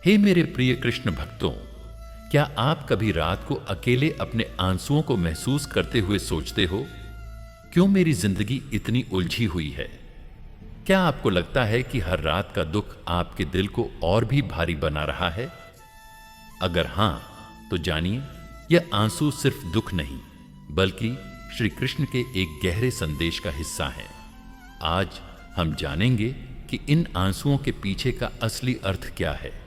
हे मेरे प्रिय कृष्ण भक्तों, क्या आप कभी रात को अकेले अपने आंसुओं को महसूस करते हुए सोचते हो, क्यों मेरी जिंदगी इतनी उलझी हुई है? क्या आपको लगता है कि हर रात का दुख आपके दिल को और भी भारी बना रहा है? अगर हां, तो जानिए, यह आंसू सिर्फ दुख नहीं, बल्कि श्री कृष्ण के एक गहरे संदेश का हिस्सा है। आज हम जानेंगे कि इन आंसुओं के पीछे का असली अर्थ क्या है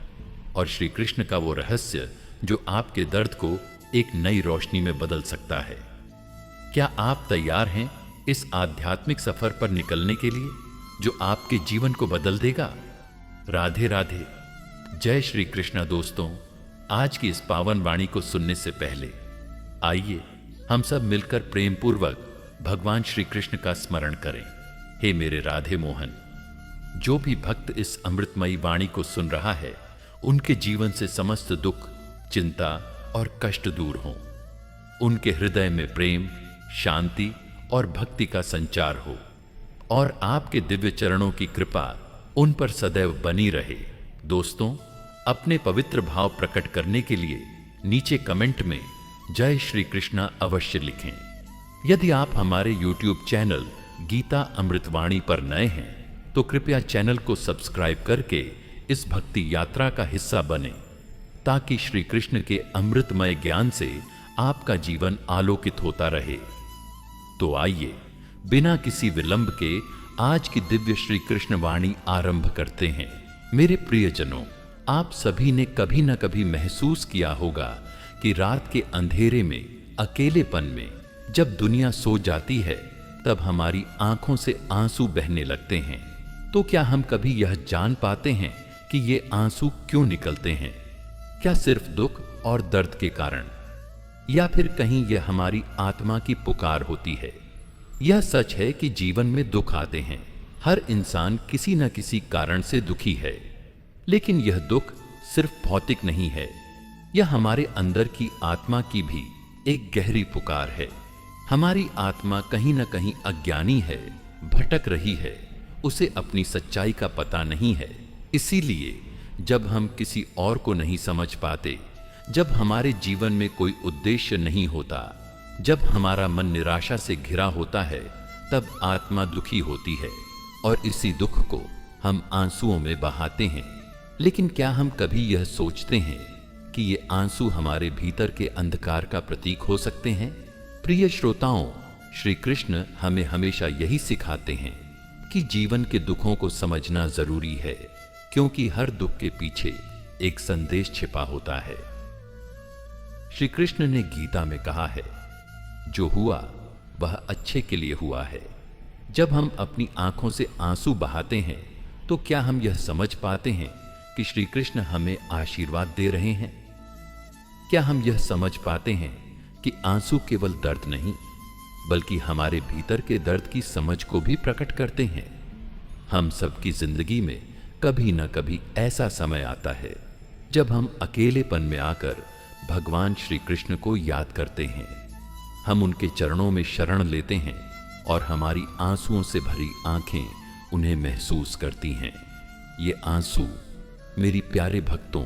और श्री कृष्ण का वो रहस्य जो आपके दर्द को एक नई रोशनी में बदल सकता है। क्या आप तैयार हैं इस आध्यात्मिक सफर पर निकलने के लिए जो आपके जीवन को बदल देगा? राधे राधे, जय श्री कृष्ण। दोस्तों, आज की इस पावन वाणी को सुनने से पहले आइए हम सब मिलकर प्रेम पूर्वक भगवान श्री कृष्ण का स्मरण करें। हे मेरे राधे मोहन, जो भी भक्त इस अमृतमयी वाणी को सुन रहा है, उनके जीवन से समस्त दुख, चिंता और कष्ट दूर हों। उनके हृदय में प्रेम, शांति और भक्ति का संचार हो और आपके दिव्य चरणों की कृपा उन पर सदैव बनी रहे। दोस्तों, अपने पवित्र भाव प्रकट करने के लिए नीचे कमेंट में जय श्री कृष्णा अवश्य लिखें। यदि आप हमारे YouTube चैनल गीता अमृतवाणी पर नए हैं तो कृपया चैनल को सब्सक्राइब करके इस भक्ति यात्रा का हिस्सा बने, ताकि श्री कृष्ण के अमृतमय ज्ञान से आपका जीवन आलोकित होता रहे। तो आइए बिना किसी विलंब के आज की दिव्य श्री कृष्ण वाणी आरंभ करते हैं। मेरे प्रियजनों, आप सभी ने कभी न कभी महसूस किया होगा कि रात के अंधेरे में, अकेलेपन में, जब दुनिया सो जाती है, तब हमारी आंखों से आंसू बहने लगते हैं। तो क्या हम कभी यह जान पाते हैं कि ये आंसू क्यों निकलते हैं? क्या सिर्फ दुख और दर्द के कारण, या फिर कहीं यह हमारी आत्मा की पुकार होती है? यह सच है कि जीवन में दुख आते हैं। हर इंसान किसी न किसी कारण से दुखी है, लेकिन यह दुख सिर्फ भौतिक नहीं है, यह हमारे अंदर की आत्मा की भी एक गहरी पुकार है। हमारी आत्मा कहीं न कहीं अज्ञानी है, भटक रही है, उसे अपनी सच्चाई का पता नहीं है। इसीलिए जब हम किसी और को नहीं समझ पाते, जब हमारे जीवन में कोई उद्देश्य नहीं होता, जब हमारा मन निराशा से घिरा होता है, तब आत्मा दुखी होती है और इसी दुख को हम आंसुओं में बहाते हैं। लेकिन क्या हम कभी यह सोचते हैं कि ये आंसू हमारे भीतर के अंधकार का प्रतीक हो सकते हैं? प्रिय श्रोताओं, श्री कृष्ण हमें हमेशा यही सिखाते हैं कि जीवन के दुखों को समझना जरूरी है, क्योंकि हर दुख के पीछे एक संदेश छिपा होता है। श्री कृष्ण ने गीता में कहा है, जो हुआ वह अच्छे के लिए हुआ है। जब हम अपनी आंखों से आंसू बहाते हैं, तो क्या हम यह समझ पाते हैं कि श्री कृष्ण हमें आशीर्वाद दे रहे हैं? क्या हम यह समझ पाते हैं कि आंसू केवल दर्द नहीं, बल्कि हमारे भीतर के दर्द की समझ को भी प्रकट करते हैं? हम सबकी जिंदगी में कभी न कभी ऐसा समय आता है जब हम अकेलेपन में आकर भगवान श्री कृष्ण को याद करते हैं। हम उनके चरणों में शरण लेते हैं और हमारी आंसुओं से भरी आंखें उन्हें महसूस करती हैं। ये आंसू, मेरी प्यारे भक्तों,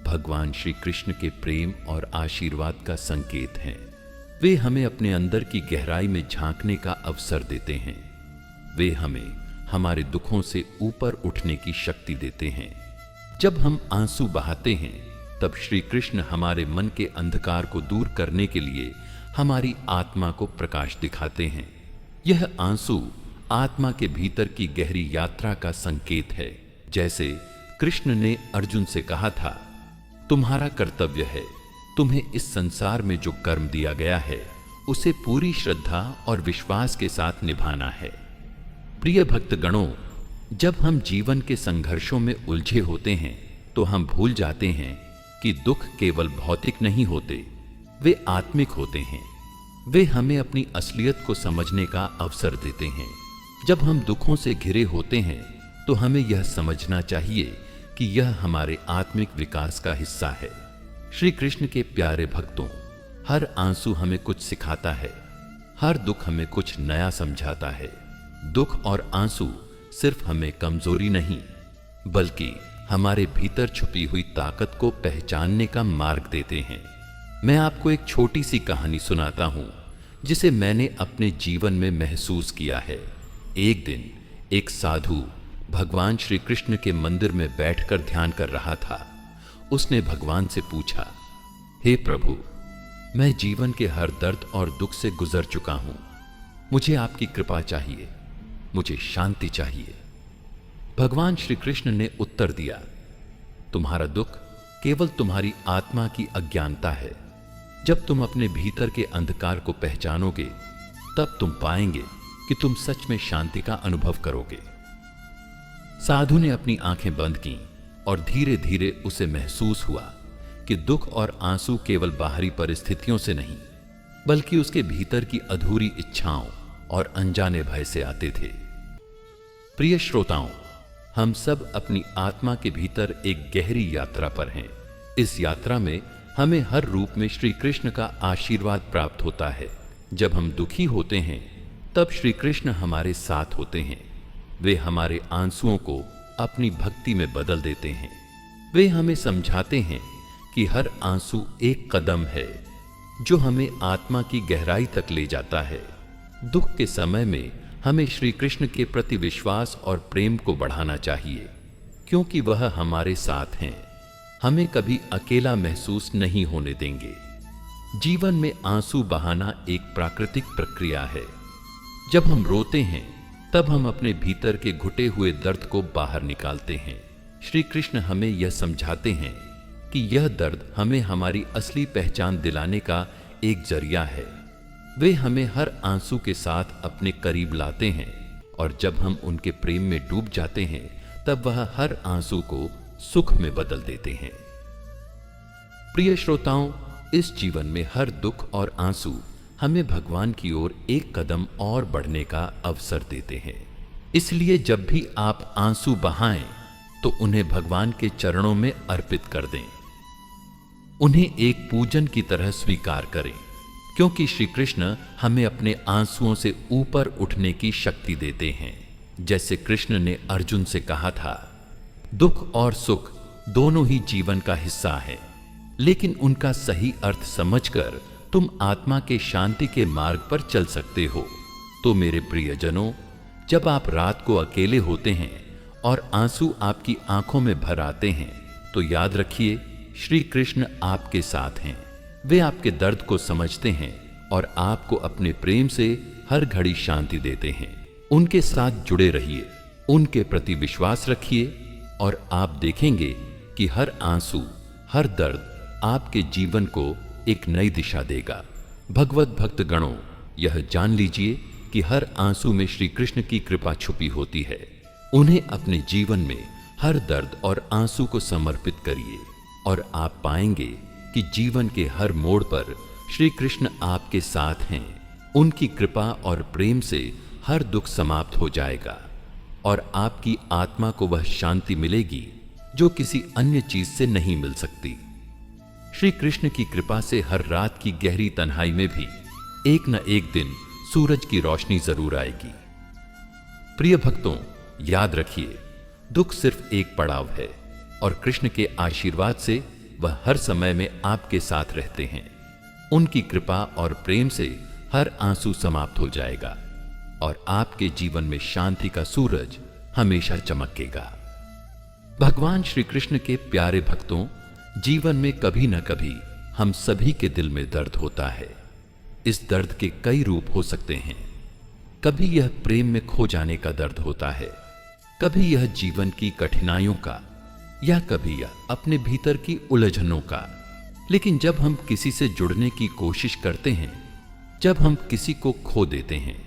भगवान श्री कृष्ण के प्रेम और आशीर्वाद का संकेत हैं। वे हमें अपने अंदर की गहराई में झांकने का अवसर देते हैं। वे हमें हमारे दुखों से ऊपर उठने की शक्ति देते हैं। जब हम आंसू बहाते हैं, तब श्री कृष्ण हमारे मन के अंधकार को दूर करने के लिए हमारी आत्मा को प्रकाश दिखाते हैं। यह आंसू आत्मा के भीतर की गहरी यात्रा का संकेत है। जैसे कृष्ण ने अर्जुन से कहा था, तुम्हारा कर्तव्य है, तुम्हें इस संसार में जो कर्म दिया गया है, उसे पूरी श्रद्धा और विश्वास के साथ निभाना है। प्रिय भक्तगणों, जब हम जीवन के संघर्षों में उलझे होते हैं, तो हम भूल जाते हैं कि दुख केवल भौतिक नहीं होते, वे आत्मिक होते हैं। वे हमें अपनी असलियत को समझने का अवसर देते हैं। जब हम दुखों से घिरे होते हैं, तो हमें यह समझना चाहिए कि यह हमारे आत्मिक विकास का हिस्सा है। श्री कृष्ण के प्यारे भक्तों, हर आंसू हमें कुछ सिखाता है, हर दुख हमें कुछ नया समझाता है। दुख और आंसू सिर्फ हमें कमजोरी नहीं, बल्कि हमारे भीतर छुपी हुई ताकत को पहचानने का मार्ग देते हैं। मैं आपको एक छोटी सी कहानी सुनाता हूं जिसे मैंने अपने जीवन में महसूस किया है। एक दिन एक साधु भगवान श्री कृष्ण के मंदिर में बैठकर ध्यान कर रहा था। उसने भगवान से पूछा, हे प्रभु, मैं जीवन के हर दर्द और दुख से गुजर चुका हूं। मुझे आपकी कृपा चाहिए, मुझे शांति चाहिए। भगवान श्री कृष्ण ने उत्तर दिया, तुम्हारा दुख केवल तुम्हारी आत्मा की अज्ञानता है। जब तुम अपने भीतर के अंधकार को पहचानोगे तब तुम पाएंगे कि तुम सच में शांति का अनुभव करोगे। साधु ने अपनी आंखें बंद की और धीरे धीरे उसे महसूस हुआ कि दुख और आंसू केवल बाहरी परिस्थितियों से नहीं बल्कि उसके भीतर की अधूरी इच्छाओं और अनजाने भय से आते थे। प्रिय श्रोताओं, हम सब अपनी आत्मा के भीतर एक गहरी यात्रा पर हैं। इस यात्रा में हमें हर रूप में श्री कृष्ण का आशीर्वाद प्राप्त होता है। जब हम दुखी होते हैं तब श्री कृष्ण हमारे साथ होते हैं। वे हमारे आंसुओं को अपनी भक्ति में बदल देते हैं। वे हमें समझाते हैं कि हर आंसू एक कदम है जो हमें आत्मा की गहराई तक ले जाता है। दुख के समय में हमें श्री कृष्ण के प्रति विश्वास और प्रेम को बढ़ाना चाहिए, क्योंकि वह हमारे साथ हैं, हमें कभी अकेला महसूस नहीं होने देंगे। जीवन में आंसू बहाना एक प्राकृतिक प्रक्रिया है। जब हम रोते हैं तब हम अपने भीतर के घुटे हुए दर्द को बाहर निकालते हैं। श्री कृष्ण हमें यह समझाते हैं कि यह दर्द हमें हमारी असली पहचान दिलाने का एक जरिया है। वे हमें हर आंसू के साथ अपने करीब लाते हैं और जब हम उनके प्रेम में डूब जाते हैं तब वह हर आंसू को सुख में बदल देते हैं। प्रिय श्रोताओं, इस जीवन में हर दुख और आंसू हमें भगवान की ओर एक कदम और बढ़ने का अवसर देते हैं। इसलिए जब भी आप आंसू बहाएं तो उन्हें भगवान के चरणों में अर्पित कर दें। उन्हें एक पूजन की तरह स्वीकार करें, क्योंकि श्री कृष्ण हमें अपने आंसुओं से ऊपर उठने की शक्ति देते हैं। जैसे कृष्ण ने अर्जुन से कहा था, दुख और सुख दोनों ही जीवन का हिस्सा है, लेकिन उनका सही अर्थ समझकर तुम आत्मा के शांति के मार्ग पर चल सकते हो। तो मेरे प्रियजनों, जब आप रात को अकेले होते हैं और आंसू आपकी आंखों में भर आते हैं तो याद रखिए, श्री कृष्ण आपके साथ हैं। वे आपके दर्द को समझते हैं और आपको अपने प्रेम से हर घड़ी शांति देते हैं। उनके साथ जुड़े रहिए, उनके प्रति विश्वास रखिए और आप देखेंगे कि हर आंसू, हर दर्द आपके जीवन को एक नई दिशा देगा। भगवत भक्त गणों, यह जान लीजिए कि हर आंसू में श्री कृष्ण की कृपा छुपी होती है। उन्हें अपने जीवन में हर दर्द और आंसू को समर्पित करिए और आप पाएंगे कि जीवन के हर मोड़ पर श्री कृष्ण आपके साथ हैं। उनकी कृपा और प्रेम से हर दुख समाप्त हो जाएगा और आपकी आत्मा को वह शांति मिलेगी जो किसी अन्य चीज से नहीं मिल सकती। श्री कृष्ण की कृपा से हर रात की गहरी तन्हाई में भी एक न एक दिन सूरज की रोशनी जरूर आएगी। प्रिय भक्तों, याद रखिए, दुख सिर्फ एक पड़ाव है और कृष्ण के आशीर्वाद से वह हर समय में आपके साथ रहते हैं। उनकी कृपा और प्रेम से हर आंसू समाप्त हो जाएगा और आपके जीवन में शांति का सूरज हमेशा चमकेगा। भगवान श्री कृष्ण के प्यारे भक्तों, जीवन में कभी न कभी हम सभी के दिल में दर्द होता है। इस दर्द के कई रूप हो सकते हैं। कभी यह प्रेम में खो जाने का दर्द होता है, कभी यह जीवन की कठिनाइयों का, या कभी यह अपने भीतर की उलझनों का। लेकिन जब हम किसी से जुड़ने की कोशिश करते हैं, जब हम किसी को खो देते हैं,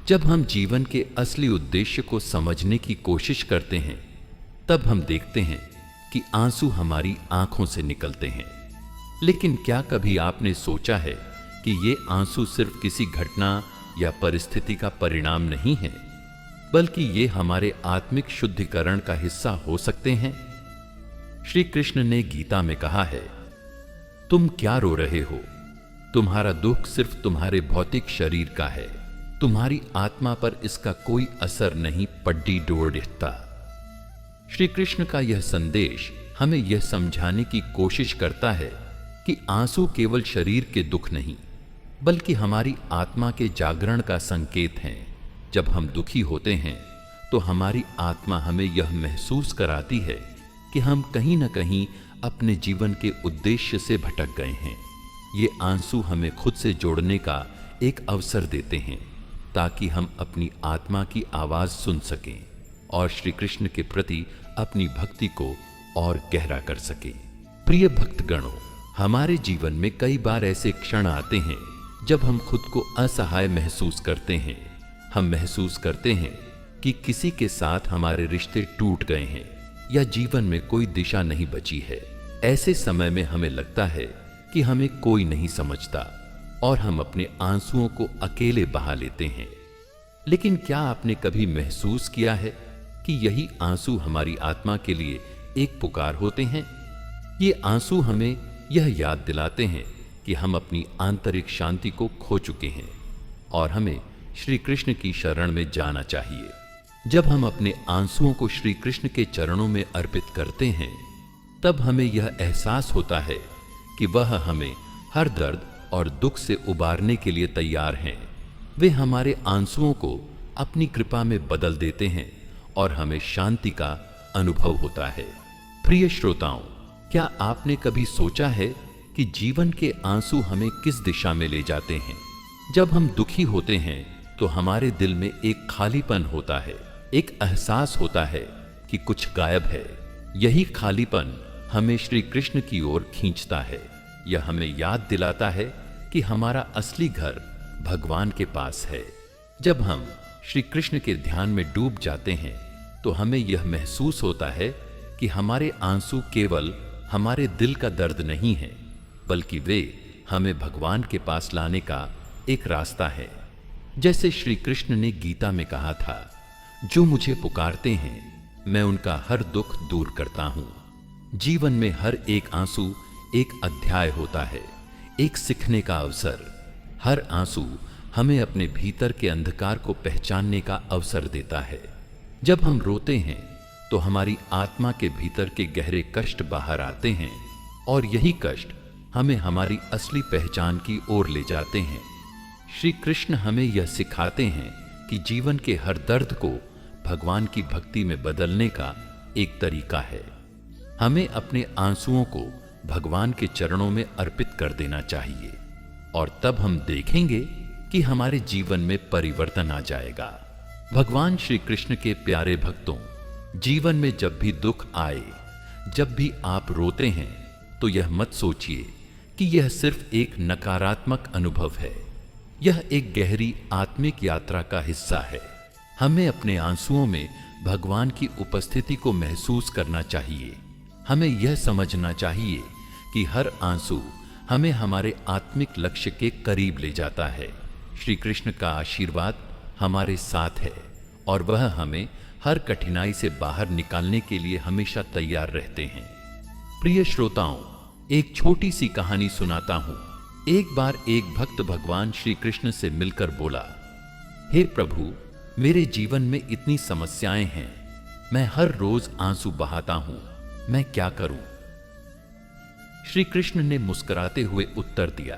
जब हम जीवन के असली उद्देश्य को समझने की कोशिश करते हैं, तब हम देखते हैं कि आंसू हमारी आंखों से निकलते हैं। लेकिन क्या कभी आपने सोचा है कि ये आंसू सिर्फ किसी घटना या परिस्थिति का परिणाम नहीं है, बल्कि ये हमारे आत्मिक शुद्धिकरण का हिस्सा हो सकते हैं? श्री कृष्ण ने गीता में कहा है, तुम क्या रो रहे हो? तुम्हारा दुख सिर्फ तुम्हारे भौतिक शरीर का है, तुम्हारी आत्मा पर इसका कोई असर नहीं पड्डी डोड़ दिखता। श्री कृष्ण का यह संदेश हमें यह समझाने की कोशिश करता है कि आंसू केवल शरीर के दुख नहीं, बल्कि हमारी आत्मा के जागरण का संकेत हैं। जब हम दुखी होते हैं तो हमारी आत्मा हमें यह महसूस कराती है कि हम कहीं न कहीं अपने जीवन के उद्देश्य से भटक गए हैं। ये आंसू हमें खुद से जोड़ने का एक अवसर देते हैं, ताकि हम अपनी आत्मा की आवाज सुन सकें और श्री कृष्ण के प्रति अपनी भक्ति को और गहरा कर सकें। प्रिय भक्तगणों, हमारे जीवन में कई बार ऐसे क्षण आते हैं जब हम खुद को असहाय महसूस करते हैं। हम महसूस करते हैं कि किसी के साथ हमारे रिश्ते टूट गए हैं या जीवन में कोई दिशा नहीं बची है। ऐसे समय में हमें लगता है कि हमें कोई नहीं समझता और हम अपने आंसुओं को अकेले बहा लेते हैं। लेकिन क्या आपने कभी महसूस किया है कि यही आंसू हमारी आत्मा के लिए एक पुकार होते हैं? ये आंसू हमें यह याद दिलाते हैं कि हम अपनी आंतरिक शांति को खो चुके हैं और हमें श्री कृष्ण की शरण में जाना चाहिए। जब हम अपने आंसुओं को श्री कृष्ण के चरणों में अर्पित करते हैं, तब हमें यह एहसास होता है कि वह हमें हर दर्द और दुख से उबारने के लिए तैयार हैं। वे हमारे आंसुओं को अपनी कृपा में बदल देते हैं और हमें शांति का अनुभव होता है। प्रिय श्रोताओं, क्या आपने कभी सोचा है कि जीवन के आंसू हमें किस दिशा में ले जाते हैं? जब हम दुखी होते हैं तो हमारे दिल में एक खालीपन होता है, एक एहसास होता है कि कुछ गायब है। यही खालीपन हमें श्री कृष्ण की ओर खींचता है। यह हमें याद दिलाता है कि हमारा असली घर भगवान के पास है। जब हम श्री कृष्ण के ध्यान में डूब जाते हैं तो हमें यह महसूस होता है कि हमारे आंसू केवल हमारे दिल का दर्द नहीं है, बल्कि वे हमें भगवान के पास लाने का एक रास्ता है। जैसे श्री कृष्ण ने गीता में कहा था, जो मुझे पुकारते हैं मैं उनका हर दुख दूर करता हूं। जीवन में हर एक आंसू एक अध्याय होता है, एक सीखने का अवसर। हर आंसू हमें अपने भीतर के अंधकार को पहचानने का अवसर देता है। जब हम रोते हैं तो हमारी आत्मा के भीतर के गहरे कष्ट बाहर आते हैं और यही कष्ट हमें हमारी असली पहचान की ओर ले जाते हैं। श्री कृष्ण हमें यह सिखाते हैं कि जीवन के हर दर्द को भगवान की भक्ति में बदलने का एक तरीका है। हमें अपने आंसुओं को भगवान के चरणों में अर्पित कर देना चाहिए और तब हम देखेंगे कि हमारे जीवन में परिवर्तन आ जाएगा। भगवान श्री कृष्ण के प्यारे भक्तों, जीवन में जब भी दुख आए, जब भी आप रोते हैं, तो यह मत सोचिए कि यह सिर्फ एक नकारात्मक अनुभव है। यह एक गहरी आत्मिक यात्रा का हिस्सा है। हमें अपने आंसुओं में भगवान की उपस्थिति को महसूस करना चाहिए। हमें यह समझना चाहिए कि हर आंसू हमें हमारे आत्मिक लक्ष्य के करीब ले जाता है। श्री कृष्ण का आशीर्वाद हमारे साथ है और वह हमें हर कठिनाई से बाहर निकालने के लिए हमेशा तैयार रहते हैं। प्रिय श्रोताओं, एक छोटी सी कहानी सुनाता हूं। एक बार एक भक्त भगवान श्री कृष्ण से मिलकर बोला, हे प्रभु, मेरे जीवन में इतनी समस्याएं हैं, मैं हर रोज आंसू बहाता हूं, मैं क्या करूं? श्री कृष्ण ने मुस्कुराते हुए उत्तर दिया,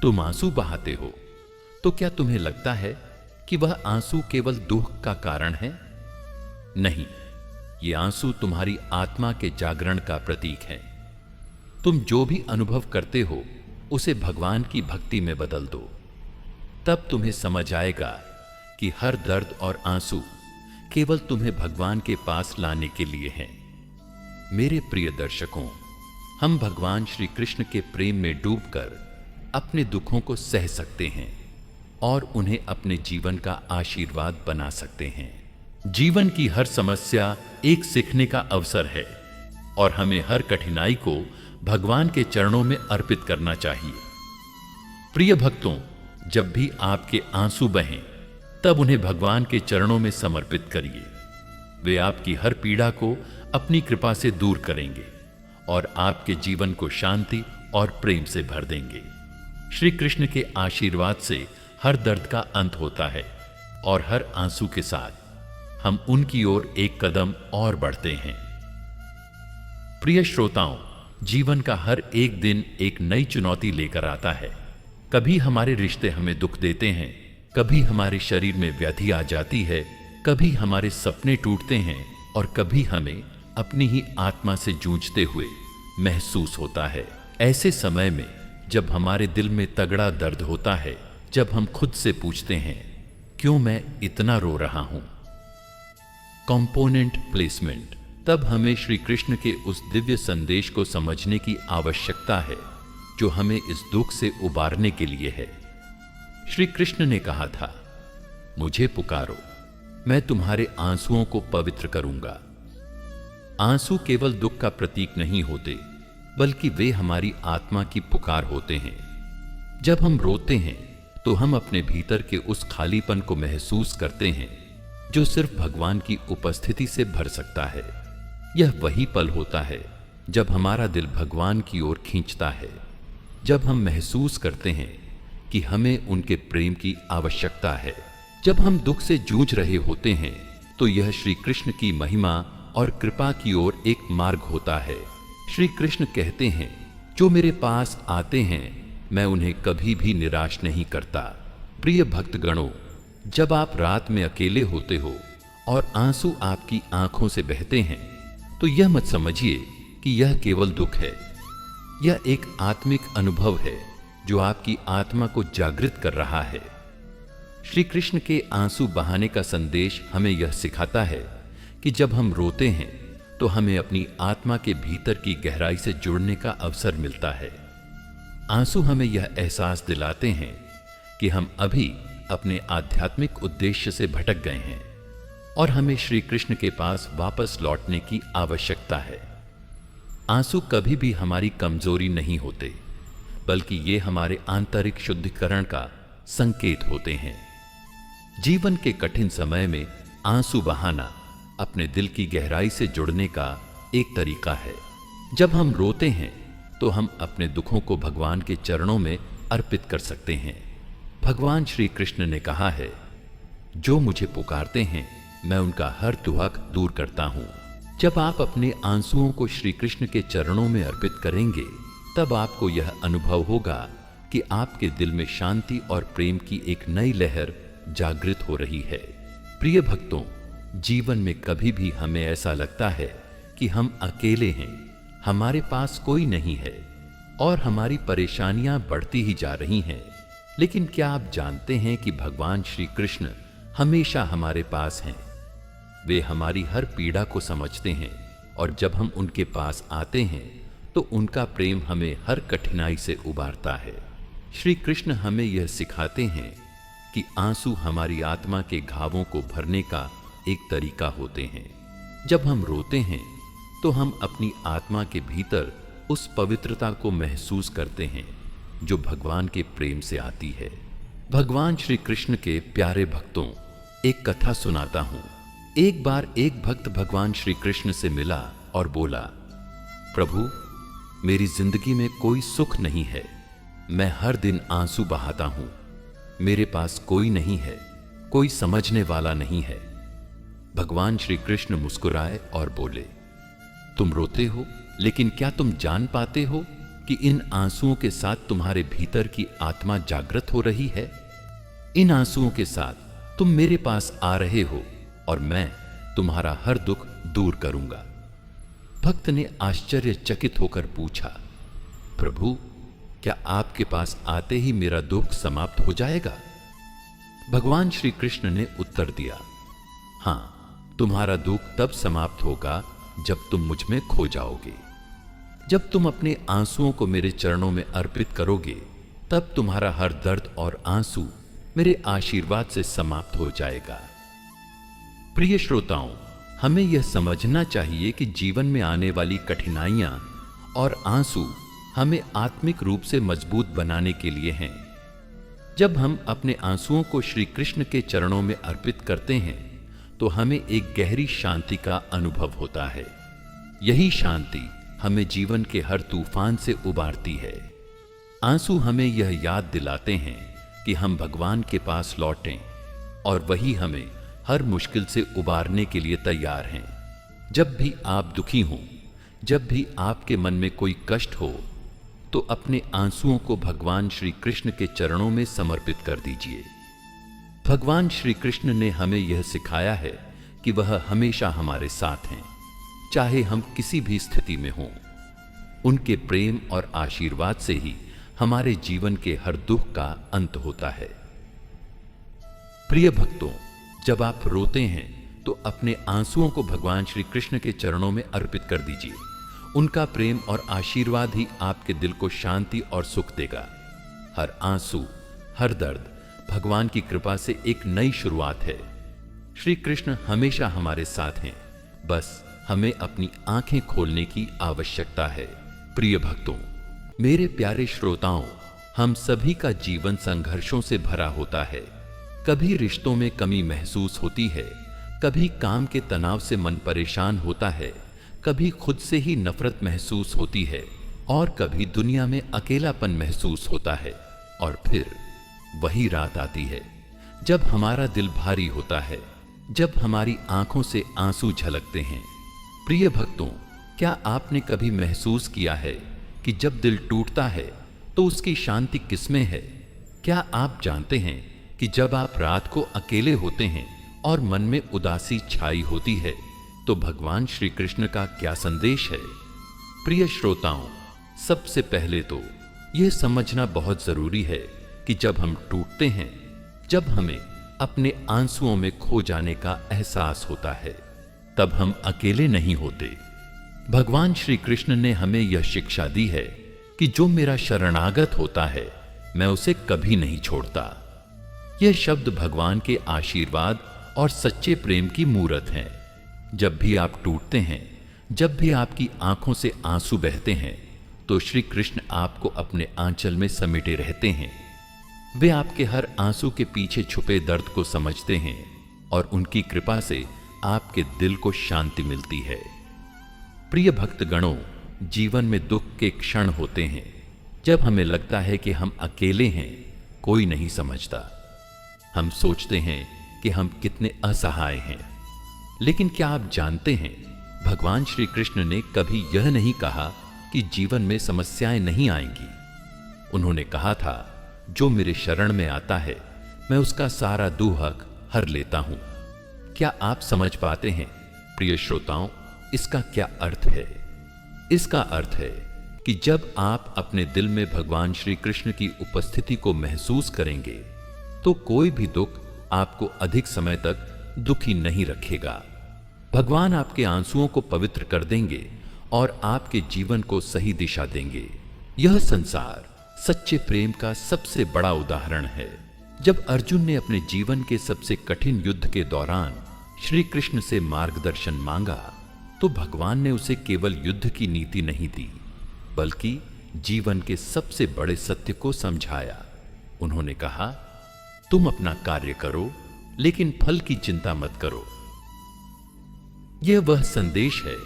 तुम आंसू बहाते हो तो क्या तुम्हें लगता है कि वह आंसू केवल दुख का कारण है? नहीं, ये आंसू तुम्हारी आत्मा के जागरण का प्रतीक है। तुम जो भी अनुभव करते हो उसे भगवान की भक्ति में बदल दो। तब तुम्हें समझ आएगा कि हर दर्द और आंसू केवल तुम्हें भगवान के पास लाने के लिए हैं। मेरे प्रिय दर्शकों, हम भगवान श्री कृष्ण के प्रेम में डूबकर अपने दुखों को सह सकते हैं और उन्हें अपने जीवन का आशीर्वाद बना सकते हैं। जीवन की हर समस्या एक सीखने का अवसर है और हमें हर कठिनाई को भगवान के चरणों में अर्पित करना चाहिए। प्रिय भक्तों, जब भी आपके आंसू बहें, तब उन्हें भगवान के चरणों में समर्पित करिए। वे आपकी हर पीड़ा को अपनी कृपा से दूर करेंगे और आपके जीवन को शांति और प्रेम से भर देंगे। श्री कृष्ण के आशीर्वाद से हर दर्द का अंत होता है और हर आंसू के साथ हम उनकी ओर एक कदम और बढ़ते हैं। प्रिय श्रोताओं, जीवन का हर एक दिन एक नई चुनौती लेकर आता है। कभी हमारे रिश्ते हमें दुख देते हैं, कभी हमारे शरीर में व्याधि आ जाती है, कभी हमारे सपने टूटते हैं और कभी हमें अपनी ही आत्मा से जूझते हुए महसूस होता है। ऐसे समय में जब हमारे दिल में तगड़ा दर्द होता है, जब हम खुद से पूछते हैं क्यों मैं इतना रो रहा हूं। Component placement. तब हमें श्री कृष्ण के उस दिव्य संदेश को समझने की आवश्यकता है जो हमें इस दुख से उबारने के लिए है। श्री कृष्ण ने कहा था, मुझे पुकारो, मैं तुम्हारे आंसुओं को पवित्र करूंगा। आंसू केवल दुख का प्रतीक नहीं होते, बल्कि वे हमारी आत्मा की पुकार होते हैं। जब हम रोते हैं तो हम अपने भीतर के उस खालीपन को महसूस करते हैं जो सिर्फ भगवान की उपस्थिति से भर सकता है। यह वही पल होता है जब हमारा दिल भगवान की ओर खींचता है, जब हम महसूस करते हैं कि हमें उनके प्रेम की आवश्यकता है। जब हम दुख से जूझ रहे होते हैं तो यह श्री कृष्ण की महिमा और कृपा की ओर एक मार्ग होता है। श्री कृष्ण कहते हैं, जो मेरे पास आते हैं मैं उन्हें कभी भी निराश नहीं करता। प्रिय भक्तगणों, जब आप रात में अकेले होते हो और आंसू आपकी आंखों से बहते हैं तो यह मत समझिए कि यह केवल दुख है। यह एक आत्मिक अनुभव है जो आपकी आत्मा को जागृत कर रहा है। श्री कृष्ण के आंसू बहाने का संदेश हमें यह सिखाता है कि जब हम रोते हैं तो हमें अपनी आत्मा के भीतर की गहराई से जुड़ने का अवसर मिलता है। आंसू हमें यह एहसास दिलाते हैं कि हम अभी अपने आध्यात्मिक उद्देश्य से भटक गए हैं और हमें श्री कृष्ण के पास वापस लौटने की आवश्यकता है। आंसू कभी भी हमारी कमजोरी नहीं होते, बल्कि ये हमारे आंतरिक शुद्धिकरण का संकेत होते हैं। जीवन के कठिन समय में आंसू बहाना अपने दिल की गहराई से जुड़ने का एक तरीका है। जब हम रोते हैं तो हम अपने दुखों को भगवान के चरणों में अर्पित कर सकते हैं। भगवान श्री कृष्ण ने कहा है, जो मुझे पुकारते हैं मैं उनका हर दुख दूर करता हूं। जब आप अपने आंसुओं को श्री कृष्ण के चरणों में अर्पित करेंगे, तब आपको यह अनुभव होगा कि आपके दिल में शांति और प्रेम की एक नई लहर जागृत हो रही है। प्रिय भक्तों, जीवन में कभी भी हमें ऐसा लगता है कि हम अकेले हैं, हमारे पास कोई नहीं है और हमारी परेशानियां बढ़ती ही जा रही हैं। लेकिन क्या आप जानते हैं कि भगवान श्री कृष्ण हमेशा हमारे पास हैं। वे हमारी हर पीड़ा को समझते हैं और जब हम उनके पास आते हैं तो उनका प्रेम हमें हर कठिनाई से उबारता है। श्री कृष्ण हमें यह सिखाते हैं कि आंसू हमारी आत्मा के घावों को भरने का एक तरीका होते हैं। जब हम रोते हैं तो हम अपनी आत्मा के भीतर उस पवित्रता को महसूस करते हैं जो भगवान के प्रेम से आती है। भगवान श्री कृष्ण के प्यारे भक्तों, एक कथा सुनाता हूं। एक बार एक भक्त भगवान श्री कृष्ण से मिला और बोला, प्रभु, मेरी जिंदगी में कोई सुख नहीं है, मैं हर दिन आंसू बहाता हूं, मेरे पास कोई नहीं है, कोई समझने वाला नहीं है। भगवान श्री कृष्ण मुस्कुराए और बोले, तुम रोते हो, लेकिन क्या तुम जान पाते हो कि इन आंसुओं के साथ तुम्हारे भीतर की आत्मा जागृत हो रही है? इन आंसुओं के साथ तुम मेरे पास आ रहे हो और मैं तुम्हारा हर दुख दूर करूंगा। भक्त ने आश्चर्यचकित होकर पूछा, प्रभु, क्या आपके पास आते ही मेरा दुख समाप्त हो जाएगा? भगवान श्री कृष्ण ने उत्तर दिया, हां, तुम्हारा दुख तब समाप्त होगा जब तुम मुझ में खो जाओगे। जब तुम अपने आंसुओं को मेरे चरणों में अर्पित करोगे, तब तुम्हारा हर दर्द और आंसू मेरे आशीर्वाद से समाप्त हो जाएगा। प्रिय श्रोताओं, हमें यह समझना चाहिए कि जीवन में आने वाली कठिनाइयां और आंसू हमें आत्मिक रूप से मजबूत बनाने के लिए हैं। जब हम अपने आंसुओं को श्री कृष्ण के चरणों में अर्पित करते हैं तो हमें एक गहरी शांति का अनुभव होता है। यही शांति हमें जीवन के हर तूफान से उबारती है। आंसू हमें यह याद दिलाते हैं कि हम भगवान के पास लौटें और वही हमें हर मुश्किल से उबारने के लिए तैयार हैं। जब भी आप दुखी हों, जब भी आपके मन में कोई कष्ट हो, तो अपने आंसुओं को भगवान श्री कृष्ण के चरणों में समर्पित कर दीजिए। भगवान श्री कृष्ण ने हमें यह सिखाया है कि वह हमेशा हमारे साथ हैं, चाहे हम किसी भी स्थिति में हों। उनके प्रेम और आशीर्वाद से ही हमारे जीवन के हर दुख का अंत होता है। प्रिय भक्तों, जब आप रोते हैं तो अपने आंसुओं को भगवान श्री कृष्ण के चरणों में अर्पित कर दीजिए। उनका प्रेम और आशीर्वाद ही आपके दिल को शांति और सुख देगा। हर आंसू, हर दर्द भगवान की कृपा से एक नई शुरुआत है। श्री कृष्ण हमेशा हमारे साथ हैं, बस हमें अपनी आंखें खोलने की आवश्यकता है। प्रिय भक्तों, मेरे प्यारे श्रोताओं, हम सभी का जीवन संघर्षों से भरा होता है। कभी रिश्तों में कमी महसूस होती है, कभी काम के तनाव से मन परेशान होता है, कभी खुद से ही नफरत महसूस होती है और कभी दुनिया में अकेलापन महसूस होता है। और फिर वही रात आती है जब हमारा दिल भारी होता है, जब हमारी आंखों से आंसू झलकते हैं। प्रिय भक्तों, क्या आपने कभी महसूस किया है कि जब दिल टूटता है तो उसकी शांति किसमें है? क्या आप जानते हैं कि जब आप रात को अकेले होते हैं और मन में उदासी छाई होती है तो भगवान श्री कृष्ण का क्या संदेश है? प्रिय श्रोताओं, सबसे पहले तो यह समझना बहुत जरूरी है कि जब हम टूटते हैं, जब हमें अपने आंसुओं में खो जाने का एहसास होता है, तब हम अकेले नहीं होते। भगवान श्री कृष्ण ने हमें यह शिक्षा दी है कि जो मेरा शरणागत होता है, मैं उसे कभी नहीं छोड़ता। यह शब्द भगवान के आशीर्वाद और सच्चे प्रेम की मूरत है। जब भी आप टूटते हैं, जब भी आपकी आंखों से आंसू बहते हैं, तो श्री कृष्ण आपको अपने आंचल में समेटे रहते हैं। वे आपके हर आंसू के पीछे छुपे दर्द को समझते हैं और उनकी कृपा से आपके दिल को शांति मिलती है। प्रिय भक्तगणों, जीवन में दुख के क्षण होते हैं जब हमें लगता है कि हम अकेले हैं, कोई नहीं समझता। हम सोचते हैं कि हम कितने असहाय हैं। लेकिन क्या आप जानते हैं, भगवान श्री कृष्ण ने कभी यह नहीं कहा कि जीवन में समस्याएं नहीं आएंगी। उन्होंने कहा था, जो मेरे शरण में आता है, मैं उसका सारा दुहक हर लेता हूं। क्या आप समझ पाते हैं प्रिय श्रोताओं, इसका क्या अर्थ है? इसका अर्थ है कि जब आप अपने दिल में भगवान श्री कृष्ण की उपस्थिति को महसूस करेंगे, तो कोई भी दुख आपको अधिक समय तक दुखी नहीं रखेगा। भगवान आपके आंसुओं को पवित्र कर देंगे और आपके जीवन को सही दिशा देंगे। यह संसार सच्चे प्रेम का सबसे बड़ा उदाहरण है। जब अर्जुन ने अपने जीवन के सबसे कठिन युद्ध के दौरान श्री कृष्ण से मार्गदर्शन मांगा, तो भगवान ने उसे केवल युद्ध की नीति नहीं दी, बल्कि जीवन के सबसे बड़े सत्य को समझाया। उन्होंने कहा, तुम अपना कार्य करो, लेकिन फल की चिंता मत करो। यह वह संदेश है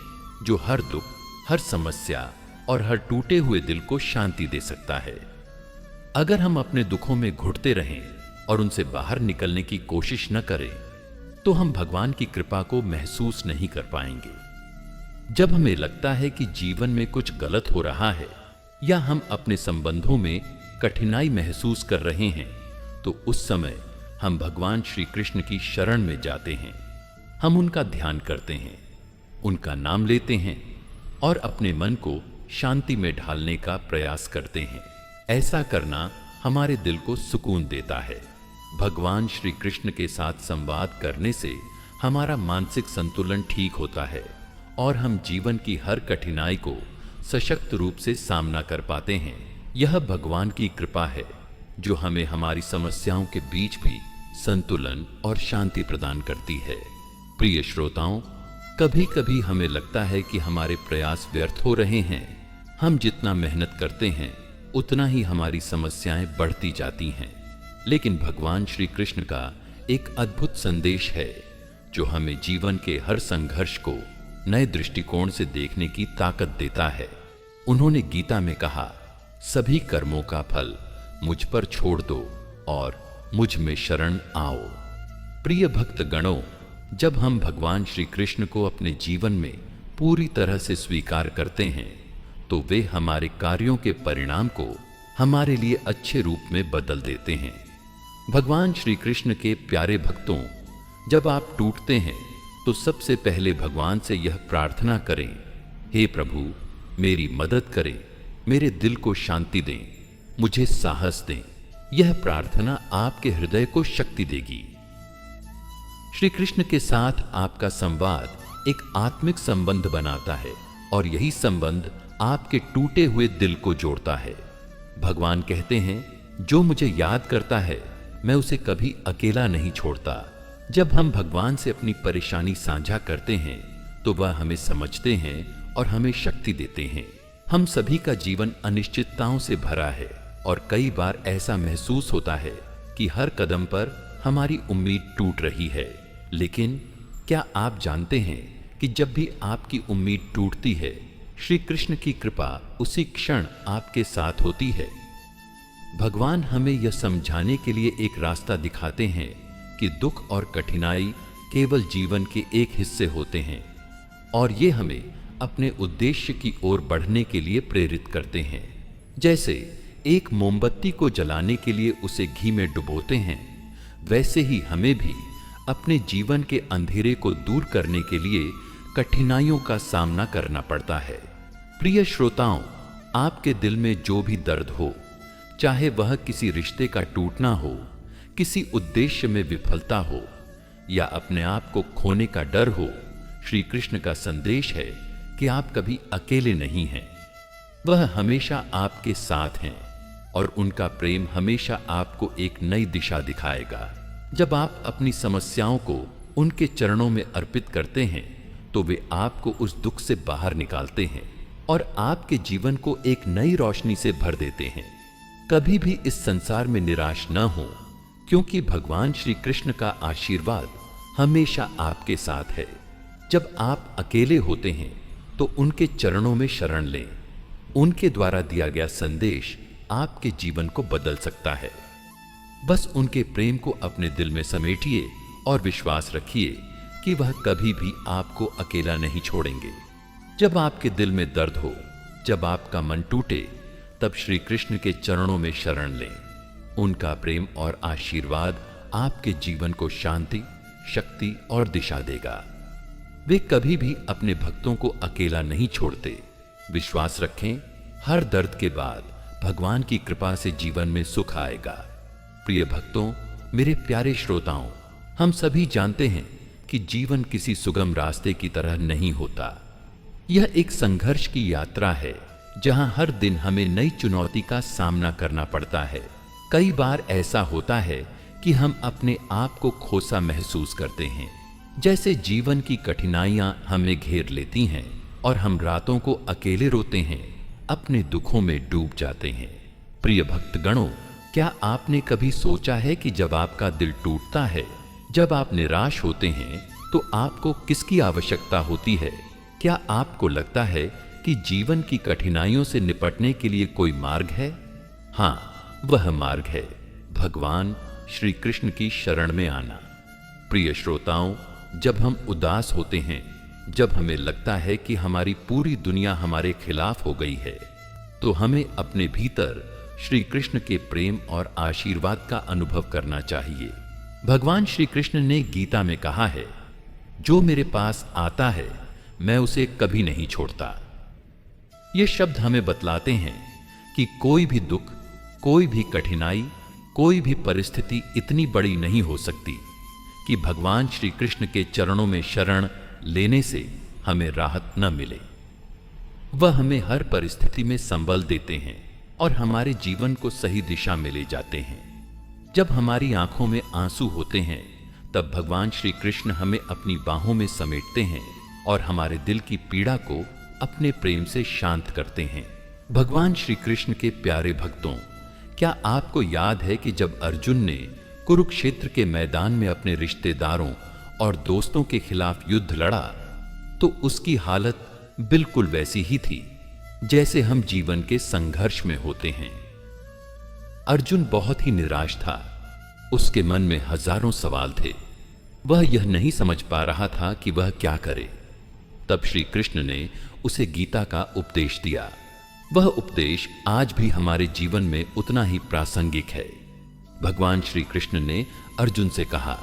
जो हर दुख, हर समस्या और हर टूटे हुए दिल को शांति दे सकता है। अगर हम अपने दुखों में घुटते रहें और उनसे बाहर निकलने की कोशिश न करें, तो हम भगवान की कृपा को महसूस नहीं कर पाएंगे। जब हमें लगता है कि जीवन में कुछ गलत हो रहा है या हम अपने संबंधों में कठिनाई महसूस कर रहे हैं, तो उस समय हम भगवान श्री कृष्ण की शरण में जाते हैं। हम उनका ध्यान करते हैं, उनका नाम लेते हैं और अपने मन को शांति में ढालने का प्रयास करते हैं। ऐसा करना हमारे दिल को सुकून देता है। भगवान श्री कृष्ण के साथ संवाद करने से हमारा मानसिक संतुलन ठीक होता है और हम जीवन की हर कठिनाई को सशक्त रूप से सामना कर पाते हैं। यह भगवान की कृपा है जो हमें हमारी समस्याओं के बीच भी संतुलन और शांति प्रदान करती है। प्रिय श्रोताओं, कभी कभी हमें लगता है कि हमारे प्रयास व्यर्थ हो रहे हैं। हम जितना मेहनत करते हैं, उतना ही हमारी समस्याएं बढ़ती जाती हैं। लेकिन भगवान श्री कृष्ण का एक अद्भुत संदेश है जो हमें जीवन के हर संघर्ष को नए दृष्टिकोण से देखने की ताकत देता है। उन्होंने गीता में कहा, सभी कर्मों का फल मुझ पर छोड़ दो और मुझ में शरण आओ। प्रिय भक्त गणों, जब हम भगवान श्री कृष्ण को अपने जीवन में पूरी तरह से स्वीकार करते हैं तो वे हमारे कार्यों के परिणाम को हमारे लिए अच्छे रूप में बदल देते हैं। भगवान श्री कृष्ण के प्यारे भक्तों, जब आप टूटते हैं तो सबसे पहले भगवान से यह प्रार्थना करें, हे प्रभु मेरी मदद करें, मेरे दिल को शांति दें, मुझे साहस दें। यह प्रार्थना आपके हृदय को शक्ति देगी। श्री कृष्ण के साथ आपका संवाद एक आत्मिक संबंध बनाता है और यही संबंध आपके टूटे हुए दिल को जोड़ता है। भगवान कहते हैं, जो मुझे याद करता है मैं उसे कभी अकेला नहीं छोड़ता। जब हम भगवान से अपनी परेशानी साझा करते हैं तो वह हमें समझते हैं और हमें शक्ति देते हैं। हम सभी का जीवन अनिश्चितताओं से भरा है और कई बार ऐसा महसूस होता है कि हर कदम पर हमारी उम्मीद टूट रही है। लेकिन क्या आप जानते हैं कि जब भी आपकी उम्मीद टूटती है, श्री कृष्ण की कृपा उसी क्षण आपके साथ होती है। भगवान हमें यह समझाने के लिए एक रास्ता दिखाते हैं कि दुख और कठिनाई केवल जीवन के एक हिस्से होते हैं और ये हमें अपने उद्देश्य की ओर बढ़ने के लिए प्रेरित करते हैं। जैसे एक मोमबत्ती को जलाने के लिए उसे घी में डुबोते हैं, वैसे ही हमें भी अपने जीवन के अंधेरे को दूर करने के लिए कठिनाइयों का सामना करना पड़ता है। प्रिय श्रोताओं, आपके दिल में जो भी दर्द हो, चाहे वह किसी रिश्ते का टूटना हो, किसी उद्देश्य में विफलता हो या अपने आप को खोने का डर हो, श्री कृष्ण का संदेश है कि आप कभी अकेले नहीं हैं। वह हमेशा आपके साथ हैं और उनका प्रेम हमेशा आपको एक नई दिशा दिखाएगा। जब आप अपनी समस्याओं को उनके चरणों में अर्पित करते हैं तो वे आपको उस दुख से बाहर निकालते हैं और आपके जीवन को एक नई रोशनी से भर देते हैं। कभी भी इस संसार में निराश न हो, क्योंकि भगवान श्री कृष्ण का आशीर्वाद हमेशा आपके साथ है। जब आप अकेले होते हैं तो उनके चरणों में शरण लें। उनके द्वारा दिया गया संदेश आपके जीवन को बदल सकता है। बस उनके प्रेम को अपने दिल में समेटिए और विश्वास रखिए कि वह कभी भी आपको अकेला नहीं छोड़ेंगे। जब आपके दिल में दर्द हो, जब आपका मन टूटे, तब श्री कृष्ण के चरणों में शरण लें। उनका प्रेम और आशीर्वाद आपके जीवन को शांति, शक्ति और दिशा देगा। वे कभी भी अपने भक्तों को अकेला नहीं छोड़ते। विश्वास रखें, हर दर्द के बाद भगवान की कृपा से जीवन में सुख आएगा। प्रिय भक्तों, मेरे प्यारे श्रोताओं, हम सभी जानते हैं कि जीवन किसी सुगम रास्ते की तरह नहीं होता। यह एक संघर्ष की यात्रा है जहां हर दिन हमें नई चुनौती का सामना करना पड़ता है। कई बार ऐसा होता है कि हम अपने आप को खोसा महसूस करते हैं, जैसे जीवन की कठिनाइयां हमें घेर लेती हैं और हम रातों को अकेले रोते हैं, अपने दुखों में डूब जाते हैं। प्रिय भक्तगणों, क्या आपने कभी सोचा है कि जब आपका दिल टूटता है, जब आप निराश होते हैं, तो आपको किसकी आवश्यकता होती है? क्या आपको लगता है कि जीवन की कठिनाइयों से निपटने के लिए कोई मार्ग है? हाँ, वह मार्ग है भगवान श्री कृष्ण की शरण में आना। प्रिय श्रोताओं, जब हम उदास होते हैं, जब हमें लगता है कि हमारी पूरी दुनिया हमारे खिलाफ हो गई है, तो हमें अपने भीतर श्री कृष्ण के प्रेम और आशीर्वाद का अनुभव करना चाहिए। भगवान श्री कृष्ण ने गीता में कहा है, जो मेरे पास आता है मैं उसे कभी नहीं छोड़ता। ये शब्द हमें बतलाते हैं कि कोई भी दुख, कोई भी कठिनाई, कोई भी परिस्थिति इतनी बड़ी नहीं हो सकती कि भगवान श्री कृष्ण के चरणों में शरण लेने से हमें राहत न मिले। वह हमें हर परिस्थिति में संबल देते हैं और हमारे जीवन को सही दिशा में ले जाते हैं। जब हमारी आंखों में आंसू होते हैं, तब भगवान श्री कृष्ण हमें अपनी बाहों में समेटते हैं और हमारे दिल की पीड़ा को अपने प्रेम से शांत करते हैं। भगवान श्री कृष्ण के प्यारे भक्तों, क्या आपको याद है कि जब अर्जुन ने कुरुक्षेत्र के मैदान में अपने रिश्तेदारों और दोस्तों के खिलाफ युद्ध लड़ा, तो उसकी हालत बिल्कुल वैसी ही थी जैसे हम जीवन के संघर्ष में होते हैं। अर्जुन बहुत ही निराश था। उसके मन में हजारों सवाल थे। वह यह नहीं समझ पा रहा था कि वह क्या करे। तब श्री कृष्ण ने उसे गीता का उपदेश दिया। वह उपदेश आज भी हमारे जीवन में उतना ही प्रासंगिक है। भगवान श्री कृष्ण ने अर्जुन से कहा,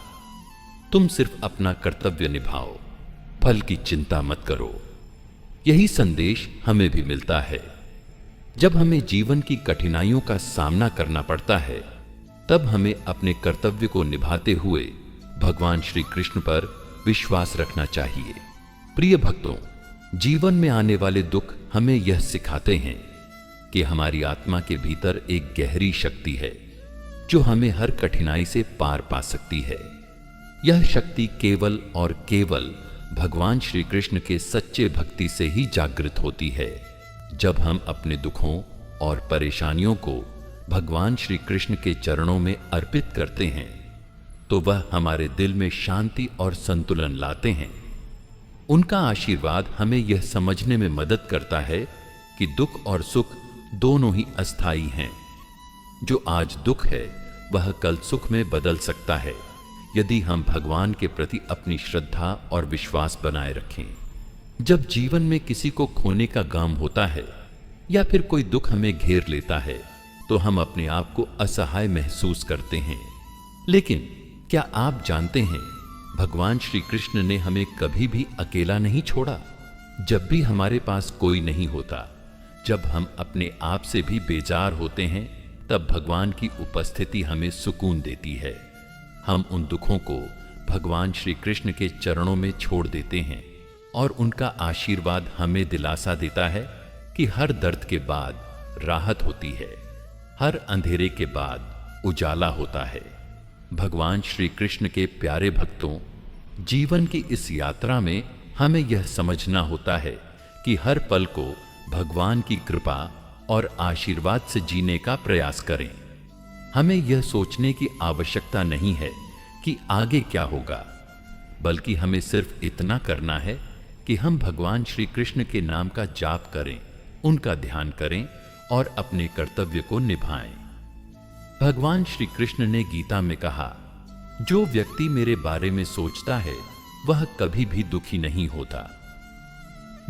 तुम सिर्फ अपना कर्तव्य निभाओ, फल की चिंता मत करो। यही संदेश हमें भी मिलता है। जब हमें जीवन की कठिनाइयों का सामना करना पड़ता है, तब हमें अपने कर्तव्य को निभाते हुए भगवान श्री कृष्ण पर विश्वास रखना चाहिए। प्रिय भक्तों, जीवन में आने वाले दुख हमें यह सिखाते हैं कि हमारी आत्मा के भीतर एक गहरी शक्ति है जो हमें हर कठिनाई से पार पा सकती है। यह शक्ति केवल और केवल भगवान श्री कृष्ण के सच्चे भक्ति से ही जागृत होती है। जब हम अपने दुखों और परेशानियों को भगवान श्री कृष्ण के चरणों में अर्पित करते हैं, तो वह हमारे दिल में शांति और संतुलन लाते हैं। उनका आशीर्वाद हमें यह समझने में मदद करता है कि दुख और सुख दोनों ही अस्थायी हैं। जो आज दुख है वह कल सुख में बदल सकता है, यदि हम भगवान के प्रति अपनी श्रद्धा और विश्वास बनाए रखें। जब जीवन में किसी को खोने का गम होता है या फिर कोई दुख हमें घेर लेता है, तो हम अपने आप को असहाय महसूस करते हैं। लेकिन क्या आप जानते हैं, भगवान श्री कृष्ण ने हमें कभी भी अकेला नहीं छोड़ा। जब भी हमारे पास कोई नहीं होता, जब हम अपने आप से भी बेजार होते हैं, तब भगवान की उपस्थिति हमें सुकून देती है। हम उन दुखों को भगवान श्री कृष्ण के चरणों में छोड़ देते हैं और उनका आशीर्वाद हमें दिलासा देता है कि हर दर्द के बाद राहत होती है, हर अंधेरे के बाद उजाला होता है। भगवान श्री कृष्ण के प्यारे भक्तों, जीवन की इस यात्रा में हमें यह समझना होता है कि हर पल को भगवान की कृपा और आशीर्वाद से जीने का प्रयास करें। हमें यह सोचने की आवश्यकता नहीं है कि आगे क्या होगा, बल्कि हमें सिर्फ इतना करना है कि हम भगवान श्री कृष्ण के नाम का जाप करें, उनका ध्यान करें और अपने कर्तव्य को निभाएं। भगवान श्री कृष्ण ने गीता में कहा, जो व्यक्ति मेरे बारे में सोचता है वह कभी भी दुखी नहीं होता।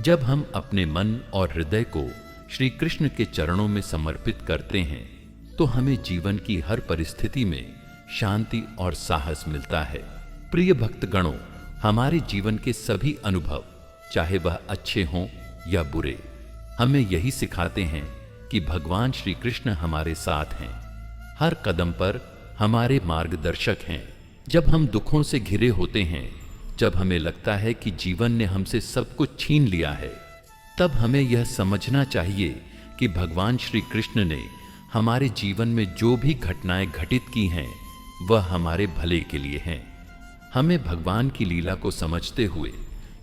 जब हम अपने मन और हृदय को श्री कृष्ण के चरणों में समर्पित करते हैं, तो हमें जीवन की हर परिस्थिति में शांति और साहस मिलता है। प्रिय भक्तगणों, हमारे जीवन के सभी अनुभव, चाहे वह अच्छे हों या बुरे, हमें यही सिखाते हैं कि भगवान श्री कृष्ण हमारे साथ हैं, हर कदम पर हमारे मार्गदर्शक हैं। जब हम दुखों से घिरे होते हैं, जब हमें लगता है कि जीवन ने हमसे सब कुछ छीन लिया है, तब हमें यह समझना चाहिए कि भगवान श्री कृष्ण ने हमारे जीवन में जो भी घटनाएं घटित की हैं, वह हमारे भले के लिए हैं। हमें भगवान की लीला को समझते हुए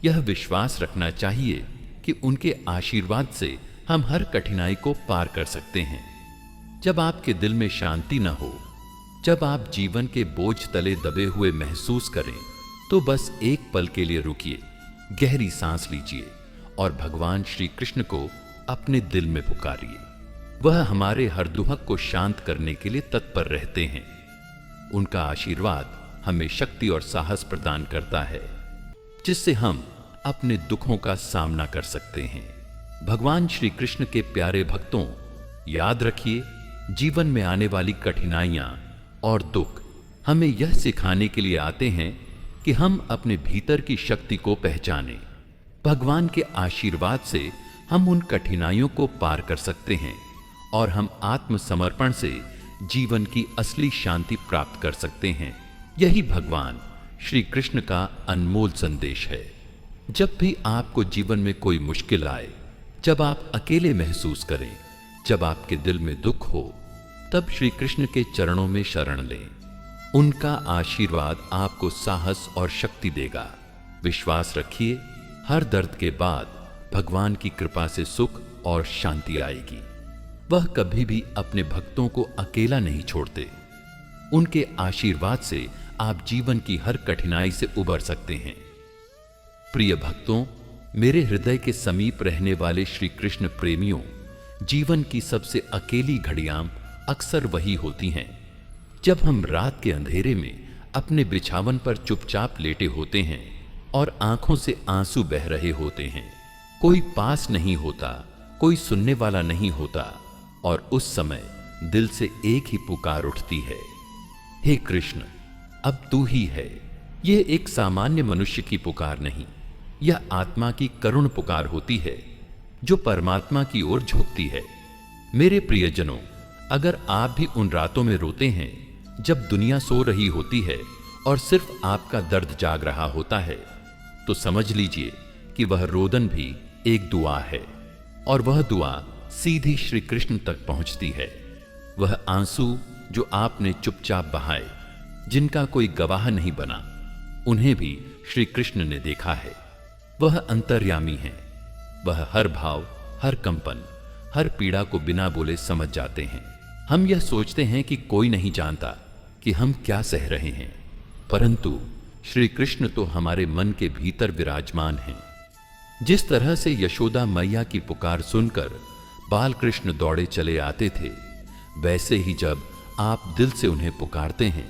यह विश्वास रखना चाहिए कि उनके आशीर्वाद से हम हर कठिनाई को पार कर सकते हैं। जब आपके दिल में शांति न हो, जब आप जीवन के बोझ तले दबे हुए महसूस करें, तो बस एक पल के लिए रुकिए, गहरी सांस लीजिए और भगवान श्री कृष्ण को अपने दिल में पुकारिए। वह हमारे हर दुख को शांत करने के लिए तत्पर रहते हैं। उनका आशीर्वाद हमें शक्ति और साहस प्रदान करता है, जिससे हम अपने दुखों का सामना कर सकते हैं। भगवान श्री कृष्ण के प्यारे भक्तों, याद रखिए, जीवन में आने वाली कठिनाइयां और दुख हमें यह सिखाने के लिए आते हैं कि हम अपने भीतर की शक्ति को पहचानें। भगवान के आशीर्वाद से हम उन कठिनाइयों को पार कर सकते हैं और हम आत्मसमर्पण से जीवन की असली शांति प्राप्त कर सकते हैं। यही भगवान श्री कृष्ण का अनमोल संदेश है। जब भी आपको जीवन में कोई मुश्किल आए, जब आप अकेले महसूस करें, जब आपके दिल में दुख हो, तब श्री कृष्ण के चरणों में शरण लें। उनका आशीर्वाद आपको साहस और शक्ति देगा। विश्वास रखिए, हर दर्द के बाद भगवान की कृपा से सुख और शांति आएगी। वह कभी भी अपने भक्तों को अकेला नहीं छोड़ते। उनके आशीर्वाद से आप जीवन की हर कठिनाई से उबर सकते हैं। प्रिय भक्तों, मेरे हृदय के समीप रहने वाले श्री कृष्ण प्रेमियों, जीवन की सबसे अकेली घड़ियां अक्सर वही होती हैं जब हम रात के अंधेरे में अपने बिछावन पर चुपचाप लेटे होते हैं और आंखों से आंसू बह रहे होते हैं। कोई पास नहीं होता, कोई सुनने वाला नहीं होता, और उस समय दिल से एक ही पुकार उठती है, हे कृष्ण, अब तू ही है। यह एक सामान्य मनुष्य की पुकार नहीं, यह आत्मा की करुण पुकार होती है जो परमात्मा की ओर झुकती है। मेरे प्रियजनों, अगर आप भी उन रातों में रोते हैं जब दुनिया सो रही होती है और सिर्फ आपका दर्द जाग रहा होता है, तो समझ लीजिए कि वह रोदन भी एक दुआ है, और वह दुआ सीधी श्री कृष्ण तक पहुंचती है। वह आंसू जो आपने चुपचाप बहाए, जिनका कोई गवाह नहीं बना, उन्हें भी श्री कृष्ण ने देखा है। वह अंतर्यामी है। वह हर भाव, हर कंपन, हर पीड़ा को बिना बोले समझ जाते हैं। हम यह सोचते हैं कि कोई नहीं जानता कि हम क्या सह रहे हैं, परंतु श्री कृष्ण तो हमारे मन के भीतर विराजमान हैं। जिस तरह से यशोदा मैया की पुकार सुनकर बाल कृष्ण दौड़े चले आते थे, वैसे ही जब आप दिल से उन्हें पुकारते हैं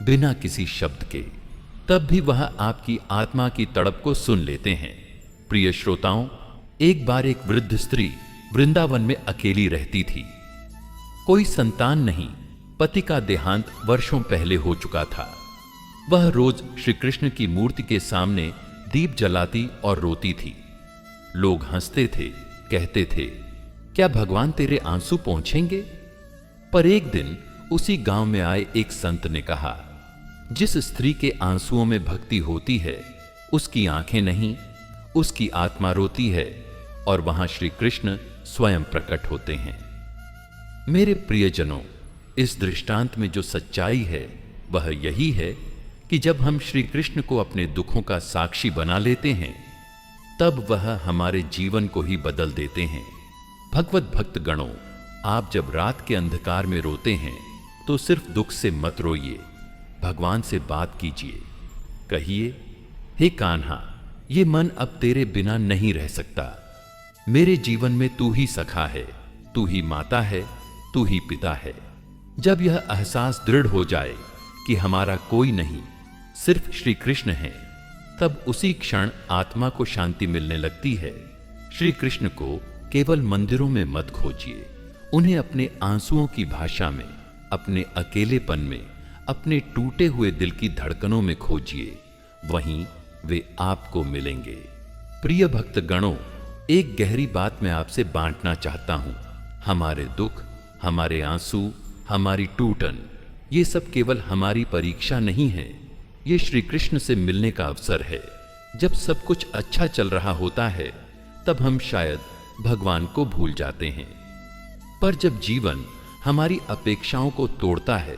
बिना किसी शब्द के, तब भी वह आपकी आत्मा की तड़प को सुन लेते हैं। प्रिय श्रोताओं, एक बार एक वृद्ध स्त्री वृंदावन में अकेली रहती थी। कोई संतान नहीं, पति का देहांत वर्षों पहले हो चुका था। वह रोज श्री कृष्ण की मूर्ति के सामने दीप जलाती और रोती थी। लोग हंसते थे, कहते थे, क्या भगवान तेरे आंसू पोंछेंगे? पर एक दिन उसी गांव में आए एक संत ने कहा, जिस स्त्री के आंसुओं में भक्ति होती है, उसकी आंखें नहीं, उसकी आत्मा रोती है, और वहां श्री कृष्ण स्वयं प्रकट होते हैं। मेरे प्रियजनों, इस दृष्टांत में जो सच्चाई है वह यही है कि जब हम श्री कृष्ण को अपने दुखों का साक्षी बना लेते हैं, तब वह हमारे जीवन को ही बदल देते हैं। भगवत भक्त गणों, आप जब रात के अंधकार में रोते हैं तो सिर्फ दुख से मत रोइए, भगवान से बात कीजिए। कहिए, हे कान्हा, ये मन अब तेरे बिना नहीं रह सकता। मेरे जीवन में तू ही सखा है, तू ही माता है, तू ही पिता है। जब यह एहसास दृढ़ हो जाए कि हमारा कोई नहीं, सिर्फ श्री कृष्ण है, तब उसी क्षण आत्मा को शांति मिलने लगती है। श्री कृष्ण को केवल मंदिरों में मत खोजिए, उन्हें अपने आंसुओं की भाषा में, अपने अकेलेपन में, अपने टूटे हुए दिल की धड़कनों में खोजिए, वहीं वे आपको मिलेंगे। प्रिय भक्त गणों, एक गहरी बात मैं आपसे बांटना चाहता हूं। हमारे दुख, हमारे आंसू, हमारी टूटन, ये सब केवल हमारी परीक्षा नहीं है, ये श्री कृष्ण से मिलने का अवसर है। जब सब कुछ अच्छा चल रहा होता है, तब हम शायद भगवान को भूल जाते हैं। पर जब जीवन हमारी अपेक्षाओं को तोड़ता है,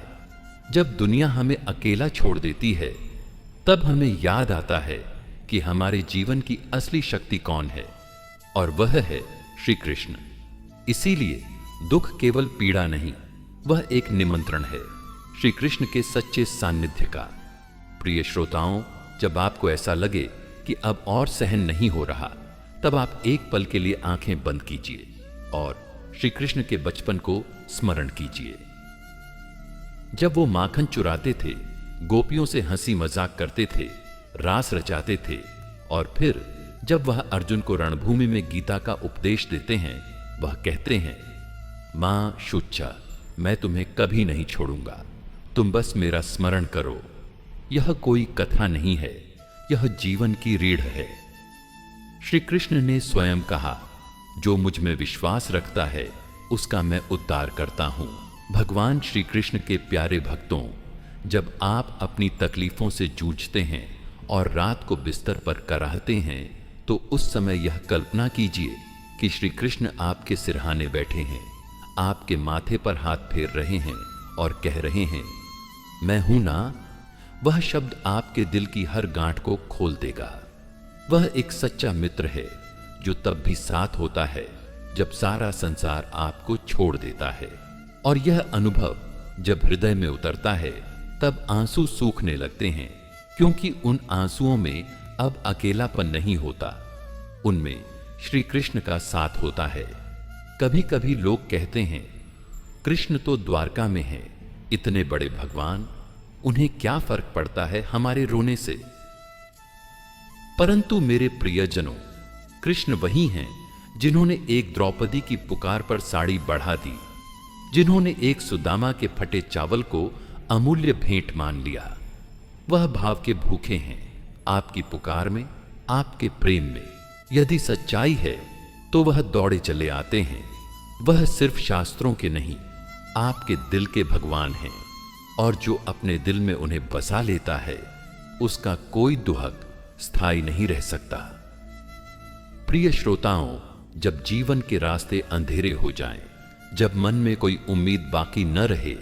जब दुनिया हमें अकेला छोड़ देती है, तब हमें याद आता है कि हमारे जीवन की असली शक्ति कौन है, और वह है श्री कृष्ण। इसीलिए दुख केवल पीड़ा नहीं, वह एक निमंत्रण है श्री कृष्ण के सच्चे सान्निध्य का। प्रिय श्रोताओं, जब आपको ऐसा लगे कि अब और सहन नहीं हो रहा, तब आप एक पल के लिए आंखें बंद कीजिए और श्री कृष्ण के बचपन को स्मरण कीजिए। जब वो माखन चुराते थे, गोपियों से हंसी मजाक करते थे, रास रचाते थे, और फिर जब वह अर्जुन को रणभूमि में गीता का उपदेश देते हैं, वह कहते हैं, मां शुच्चा, मैं तुम्हें कभी नहीं छोड़ूंगा, तुम बस मेरा स्मरण करो। यह कोई कथा नहीं है, यह जीवन की रीढ़ है। श्री कृष्ण ने स्वयं कहा, जो मुझ में विश्वास रखता है उसका मैं उद्धार करता हूं। भगवान श्री कृष्ण के प्यारे भक्तों, जब आप अपनी तकलीफों से जूझते हैं और रात को बिस्तर पर कराहते हैं, तो उस समय यह कल्पना कीजिए कि श्री कृष्ण आपके सिरहाने बैठे हैं, आपके माथे पर हाथ फेर रहे हैं और कह रहे हैं, मैं हूं ना। वह शब्द आपके दिल की हर गांठ को खोल देगा। वह एक सच्चा मित्र है जो तब भी साथ होता है जब सारा संसार आपको छोड़ देता है। और यह अनुभव जब हृदय में उतरता है, तब आंसू सूखने लगते हैं, क्योंकि उन आंसुओं में अब अकेलापन नहीं होता, उनमें श्री कृष्ण का साथ होता है। कभी कभी लोग कहते हैं, कृष्ण तो द्वारका में है, इतने बड़े भगवान, उन्हें क्या फर्क पड़ता है हमारे रोने से। परंतु मेरे प्रियजनों, कृष्ण वही हैं जिन्होंने एक द्रौपदी की पुकार पर साड़ी बढ़ा दी, जिन्होंने एक सुदामा के फटे चावल को अमूल्य भेंट मान लिया। वह भाव के भूखे हैं आपकी पुकार में, आपके प्रेम में। यदि सच्चाई है तो वह दौड़े चले आते हैं। वह सिर्फ शास्त्रों के नहीं, आपके दिल के भगवान हैं, और जो अपने दिल में उन्हें बसा लेता है उसका कोई दुहक स्थायी नहीं रह सकता। प्रिय श्रोताओं, जब जीवन के रास्ते अंधेरे हो जाएं, जब मन में कोई उम्मीद बाकी न रहे,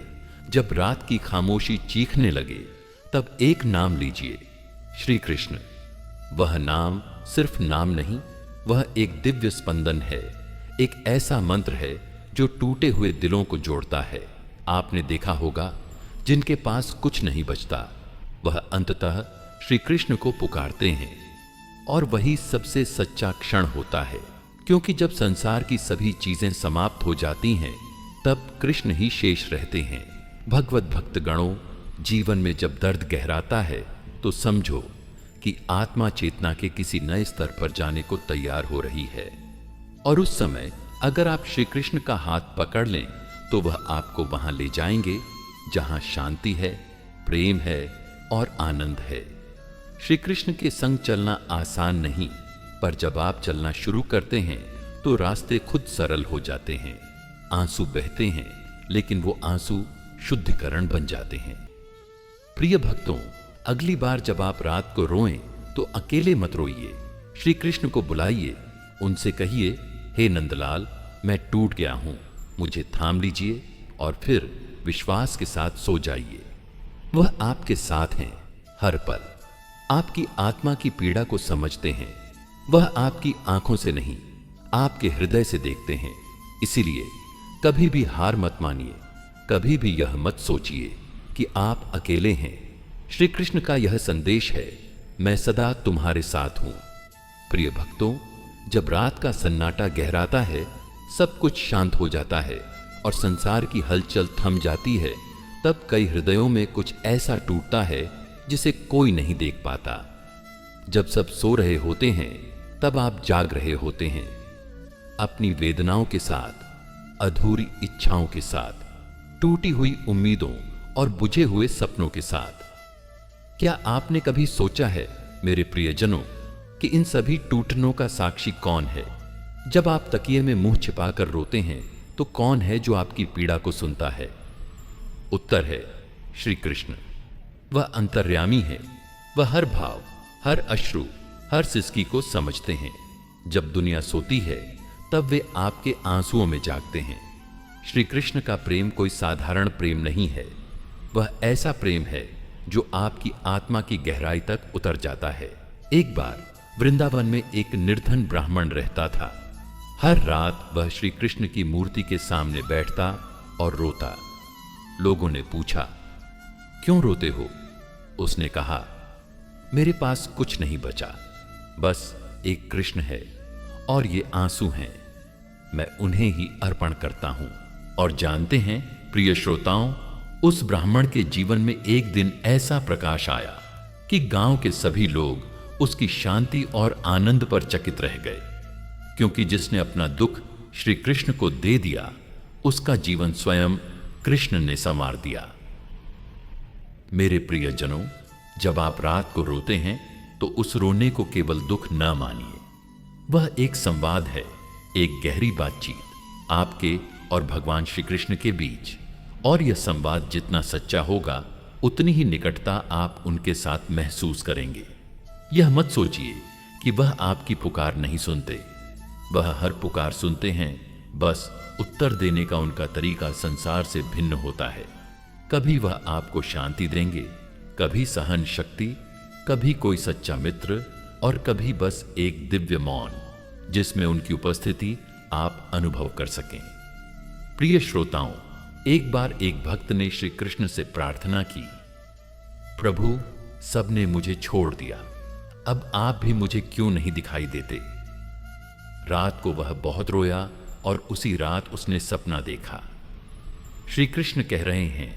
जब रात की खामोशी चीखने लगे, तब एक नाम लीजिए, श्री कृष्ण। वह नाम सिर्फ नाम नहीं, वह एक दिव्य स्पंदन है, एक ऐसा मंत्र है जो टूटे हुए दिलों को जोड़ता है। आपने देखा होगा, जिनके पास कुछ नहीं बचता, वह अंततः श्री कृष्ण को पुकारते हैं, और वही सबसे सच्चा क्षण होता है, क्योंकि जब संसार की सभी चीजें समाप्त हो जाती हैं, तब कृष्ण ही शेष रहते हैं। भगवत भक्त गणों, जीवन में जब दर्द गहराता है तो समझो कि आत्मा चेतना के किसी नए स्तर पर जाने को तैयार हो रही है, और उस समय अगर आप श्री कृष्ण का हाथ पकड़ लें तो वह आपको वहां ले जाएंगे जहां शांति है, प्रेम है और आनंद है। श्री कृष्ण के संग चलना आसान नहीं, पर जब आप चलना शुरू करते हैं तो रास्ते खुद सरल हो जाते हैं। आंसू बहते हैं, लेकिन वो आंसू शुद्धिकरण बन जाते हैं। प्रिय भक्तों, अगली बार जब आप रात को रोएं तो अकेले मत रोइए। श्री कृष्ण को बुलाइए, उनसे कहिए, हे नंदलाल, मैं टूट गया हूं, मुझे थाम लीजिए, और फिर विश्वास के साथ सो जाइए। वह आपके साथ हैं हर पल, आपकी आत्मा की पीड़ा को समझते हैं। वह आपकी आंखों से नहीं, आपके हृदय से देखते हैं। इसीलिए कभी भी हार मत मानिए, कभी भी यह मत सोचिए कि आप अकेले हैं। श्री कृष्ण का यह संदेश है, मैं सदा तुम्हारे साथ हूं। प्रिय भक्तों, जब रात का सन्नाटा गहराता है, सब कुछ शांत हो जाता है और संसार की हलचल थम जाती है, तब कई हृदयों में कुछ ऐसा टूटता है जिसे कोई नहीं देख पाता। जब सब सो रहे होते हैं, तब आप जाग रहे होते हैं, अपनी वेदनाओं के साथ, अधूरी इच्छाओं के साथ, टूटी हुई उम्मीदों और बुझे हुए सपनों के साथ। क्या आपने कभी सोचा है, मेरे प्रियजनों, कि इन सभी टूटनों का साक्षी कौन है? जब आप तकिए में मुंह छिपाकर रोते हैं, तो कौन है जो आपकी पीड़ा को सुनता है? उत्तर है श्री कृष्ण। वह अंतर्यामी है। वह हर भाव, हर अश्रु, हर सिसकी को समझते हैं। जब दुनिया सोती है, तब वे आपके आंसुओं में जागते हैं। श्री कृष्ण का प्रेम कोई साधारण प्रेम नहीं है। वह ऐसा प्रेम है जो आपकी आत्मा की गहराई तक उतर जाता है। एक बार वृंदावन में एक निर्धन ब्राह्मण रहता था। हर रात वह श्री कृष्ण की मूर्ति के सामने बैठता और रोता। लोगों ने पूछा, क्यों रोते हो? उसने कहा, मेरे पास कुछ नहीं बचा, बस एक कृष्ण है और ये आंसू हैं, मैं उन्हें ही अर्पण करता हूं। और जानते हैं प्रिय श्रोताओं, उस ब्राह्मण के जीवन में एक दिन ऐसा प्रकाश आया कि गांव के सभी लोग उसकी शांति और आनंद पर चकित रह गए, क्योंकि जिसने अपना दुख श्री कृष्ण को दे दिया, उसका जीवन स्वयं कृष्ण ने संवार दिया। मेरे प्रियजनों, जब आप रात को रोते हैं तो उस रोने को केवल दुख न मानिए। वह एक संवाद है, एक गहरी बातचीत आपके और भगवान श्री कृष्ण के बीच। और यह संवाद जितना सच्चा होगा, उतनी ही निकटता आप उनके साथ महसूस करेंगे। यह मत सोचिए कि वह आपकी पुकार नहीं सुनते। वह हर पुकार सुनते हैं, बस उत्तर देने का उनका तरीका संसार से भिन्न होता है। कभी वह आपको शांति देंगे, कभी सहन शक्ति, कभी कोई सच्चा मित्र, और कभी बस एक दिव्य मौन, जिसमें उनकी उपस्थिति आप अनुभव कर सकें। प्रिय श्रोताओं, एक बार एक भक्त ने श्री कृष्ण से प्रार्थना की, प्रभु, सबने मुझे छोड़ दिया, अब आप भी मुझे क्यों नहीं दिखाई देते? रात को वह बहुत रोया और उसी रात उसने सपना देखा। श्री कृष्ण कह रहे हैं,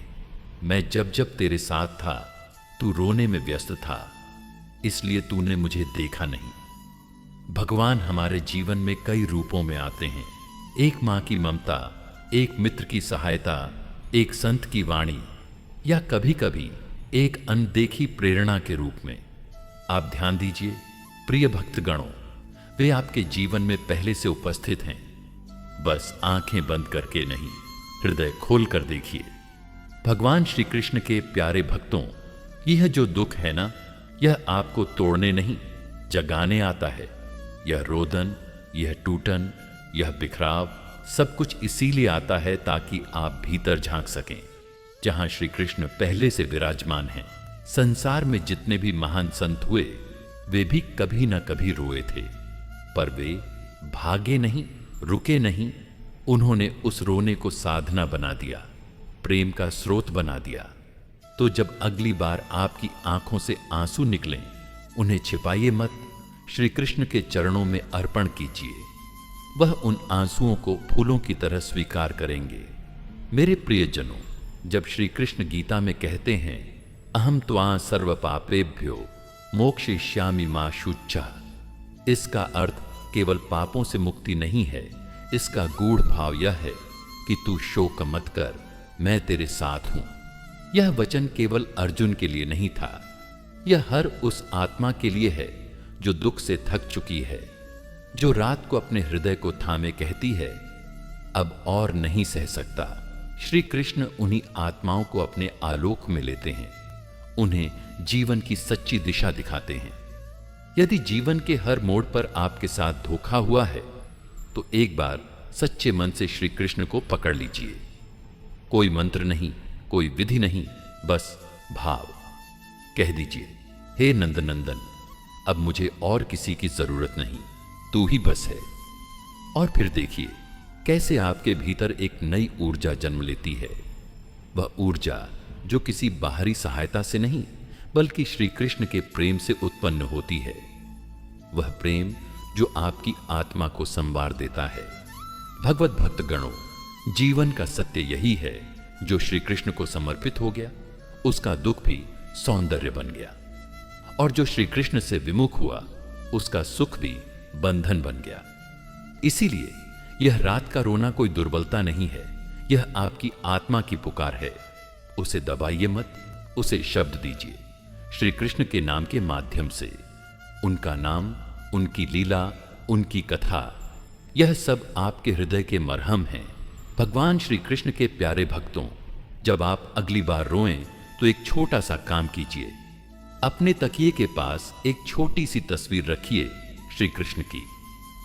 मैं जब जब तेरे साथ था तू रोने में व्यस्त था, इसलिए तूने मुझे देखा नहीं। भगवान हमारे जीवन में कई रूपों में आते हैं। एक मां की ममता, एक मित्र की सहायता, एक संत की वाणी, या कभी कभी एक अनदेखी प्रेरणा के रूप में। आप ध्यान दीजिए प्रिय भक्तगणों, वे आपके जीवन में पहले से उपस्थित हैं। बस आंखें बंद करके नहीं, हृदय खोल कर देखिए। भगवान श्री कृष्ण के प्यारे भक्तों, यह जो दुख है ना, यह आपको तोड़ने नहीं, जगाने आता है। यह रोदन, यह टूटन, यह बिखराव, सब कुछ इसीलिए आता है ताकि आप भीतर झांक सकें, जहां श्री कृष्ण पहले से विराजमान हैं। संसार में जितने भी महान संत हुए, वे भी कभी ना कभी रोए थे, पर वे भागे नहीं, रुके नहीं। उन्होंने उस रोने को साधना बना दिया, प्रेम का स्रोत बना दिया। तो जब अगली बार आपकी आंखों से आंसू निकलें, उन्हें छिपाइए मत, श्री कृष्ण के चरणों में अर्पण कीजिए। वह उन आंसुओं को फूलों की तरह स्वीकार करेंगे। मेरे प्रियजनों, जब श्री कृष्ण गीता में कहते हैं अहम त्वां सर्व पापेभ्यो मोक्षयिष्यामि मा शुच्चा, इसका अर्थ केवल पापों से मुक्ति नहीं है। इसका गूढ़ भाव यह है कि तू शोक मत कर, मैं तेरे साथ हूं। यह वचन केवल अर्जुन के लिए नहीं था, यह हर उस आत्मा के लिए है जो दुख से थक चुकी है, जो रात को अपने हृदय को थामे कहती है अब और नहीं सह सकता। श्री कृष्ण उन्हीं आत्माओं को अपने आलोक में लेते हैं, उन्हें जीवन की सच्ची दिशा दिखाते हैं। यदि जीवन के हर मोड़ पर आपके साथ धोखा हुआ है, तो एक बार सच्चे मन से श्री कृष्ण को पकड़ लीजिए। कोई मंत्र नहीं, कोई विधि नहीं, बस भाव। कह दीजिए, हे नंदनंदन, अब मुझे और किसी की जरूरत नहीं, तू ही बस है। और फिर देखिए कैसे आपके भीतर एक नई ऊर्जा जन्म लेती है। वह ऊर्जा जो किसी बाहरी सहायता से नहीं, बल्कि श्री कृष्ण के प्रेम से उत्पन्न होती है। वह प्रेम जो आपकी आत्मा को संवार देता है। भगवत भक्त गणों, जीवन का सत्य यही है, जो श्री कृष्ण को समर्पित हो गया, उसका दुख भी सौंदर्य बन गया, और जो श्री कृष्ण से विमुख हुआ, उसका सुख भी बंधन बन गया। इसीलिए यह रात का रोना कोई दुर्बलता नहीं है, यह आपकी आत्मा की पुकार है। उसे दबाइए मत, उसे शब्द दीजिए श्री कृष्ण के नाम के माध्यम से। उनका नाम, उनकी लीला, उनकी कथा, यह सब आपके हृदय के मरहम हैं। भगवान श्री कृष्ण के प्यारे भक्तों, जब आप अगली बार रोएं तो एक छोटा सा काम कीजिए। अपने तकिए के पास एक छोटी सी तस्वीर रखिए श्री कृष्ण की,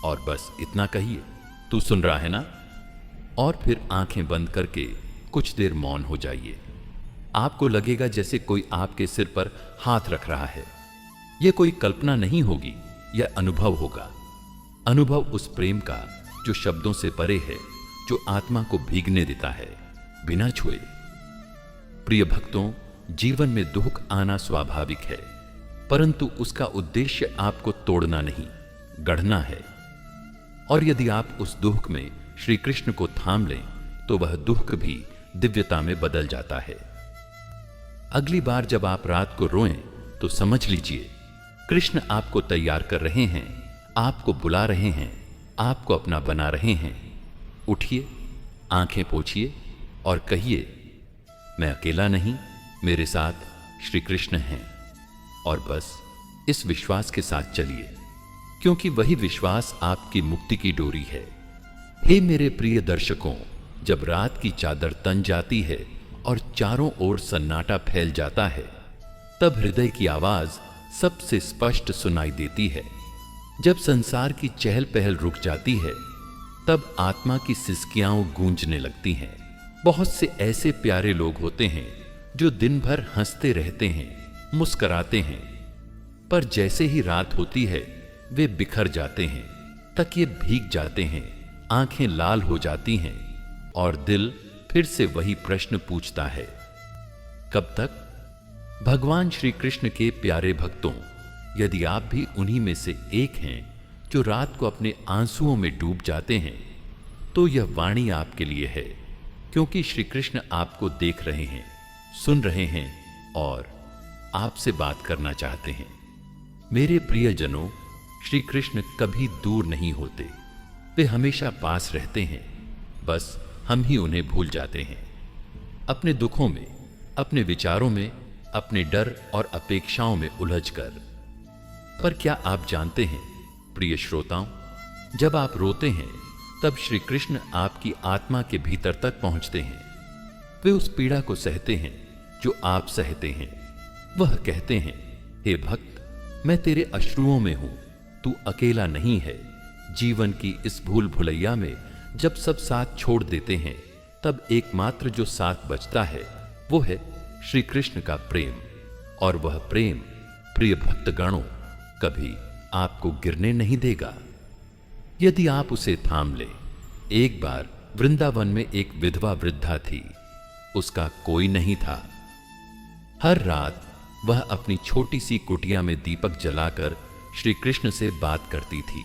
और बस इतना कहिए, तू सुन रहा है ना? और फिर आंखें बंद करके कुछ देर मौन हो जाइए। आपको लगेगा जैसे कोई आपके सिर पर हाथ रख रहा है। यह कोई कल्पना नहीं होगी, यह अनुभव होगा। अनुभव उस प्रेम का जो शब्दों से परे है, जो आत्मा को भीगने देता है बिना छुए। प्रिय भक्तों, जीवन में दुख आना स्वाभाविक है, परंतु उसका उद्देश्य आपको तोड़ना नहीं, गढ़ना है। और यदि आप उस दुख में श्री कृष्ण को थाम लें, तो वह दुख भी दिव्यता में बदल जाता है। अगली बार जब आप रात को रोएं, तो समझ लीजिए कृष्ण आपको तैयार कर रहे हैं, आपको बुला रहे हैं, आपको अपना बना रहे हैं। उठिए, आंखें पोंछिए और कहिए, मैं अकेला नहीं, मेरे साथ श्री कृष्ण हैं। और बस इस विश्वास के साथ चलिए, क्योंकि वही विश्वास आपकी मुक्ति की डोरी है। हे मेरे प्रिय दर्शकों, जब रात की चादर तन जाती है और चारों ओर सन्नाटा फैल जाता है, तब हृदय की आवाज सबसे स्पष्ट सुनाई देती है। जब संसार की चहल पहल रुक जाती है, तब आत्मा की सिसकियां गूंजने लगती हैं। बहुत से ऐसे प्यारे लोग होते हैं जो दिन भर हंसते रहते हैं, मुस्कुराते हैं, पर जैसे ही रात होती है वे बिखर जाते हैं, तकिए भीग जाते हैं, आंखें लाल हो जाती हैं, और दिल फिर से वही प्रश्न पूछता है, कब तक? भगवान श्री कृष्ण के प्यारे भक्तों, यदि आप भी उन्हीं में से एक हैं जो रात को अपने आंसुओं में डूब जाते हैं, तो यह वाणी आपके लिए है, क्योंकि श्री कृष्ण आपको देख रहे हैं, सुन रहे हैं और आपसे बात करना चाहते हैं। मेरे प्रियजनों, श्री कृष्ण कभी दूर नहीं होते, वे हमेशा पास रहते हैं, बस हम ही उन्हें भूल जाते हैं। अपने दुखों में, अपने विचारों में, अपने डर और अपेक्षाओं में उलझकर। पर क्या आप जानते हैं प्रिय श्रोताओं, जब आप रोते हैं तब श्री कृष्ण आपकी आत्मा के भीतर तक पहुंचते हैं। वे उस पीड़ा को सहते हैं जो आप सहते हैं। वह कहते हैं, हे भक्त, मैं तेरे अश्रुओं में हूं, तू अकेला नहीं है। जीवन की इस भूल भुलैया में जब सब साथ छोड़ देते हैं, तब एकमात्र जो साथ बचता है वो है श्री कृष्ण का प्रेम। और वह प्रेम, प्रिय भक्तगणों, कभी आपको गिरने नहीं देगा यदि आप उसे थाम ले। एक बार वृंदावन में एक विधवा वृद्धा थी, उसका कोई नहीं था। हर रात वह अपनी छोटी सी कुटिया में दीपक जलाकर श्री कृष्ण से बात करती थी।